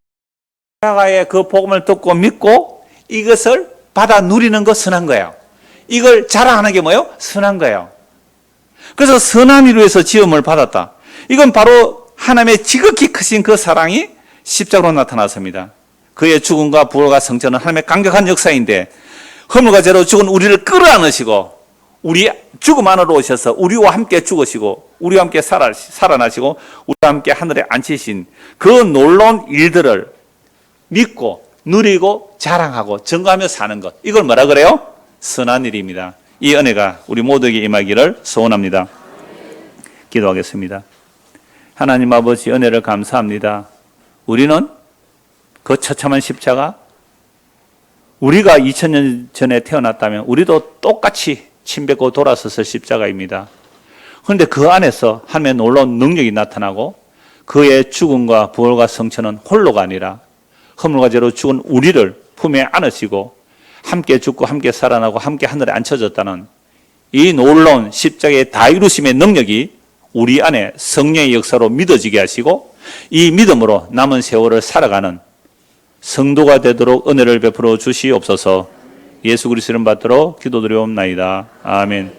십자가의 그 복음을 듣고 믿고 이것을 받아 누리는 거 선한 거예요. 이걸 자랑하는 게 뭐예요? 선한 거예요. 그래서 선한 일을 위해서 지음을 받았다. 이건 바로 하나님의 지극히 크신 그 사랑이 십자가로 나타났습니다. 그의 죽음과 부활과 성전은 하나님의 강력한 역사인데 허물과 죄로 죽은 우리를 끌어안으시고 우리 죽음 안으로 오셔서 우리와 함께 죽으시고 우리와 함께 살아나시고 우리와 함께 하늘에 앉히신 그 놀라운 일들을 믿고 누리고 자랑하고 증거하며 사는 것, 이걸 뭐라 그래요? 선한 일입니다. 이 은혜가 우리 모두에게 임하기를 소원합니다. 기도하겠습니다. 하나님 아버지 은혜를 감사합니다. 우리는 그 처참한 십자가, 우리가 2000년 전에 태어났다면 우리도 똑같이 침 뱉고 돌아서서 십자가입니다. 그런데 그 안에서 하나님의 놀라운 능력이 나타나고 그의 죽음과 부활과 성천은 홀로가 아니라 허물과 죄로 죽은 우리를 품에 안으시고 함께 죽고 함께 살아나고 함께 하늘에 앉혀졌다는 이 놀라운 십자가의 다 이루심의 능력이 우리 안에 성령의 역사로 믿어지게 하시고 이 믿음으로 남은 세월을 살아가는 성도가 되도록 은혜를 베풀어 주시옵소서. 예수 그리스도를 받들어 기도드리옵나이다. 아멘.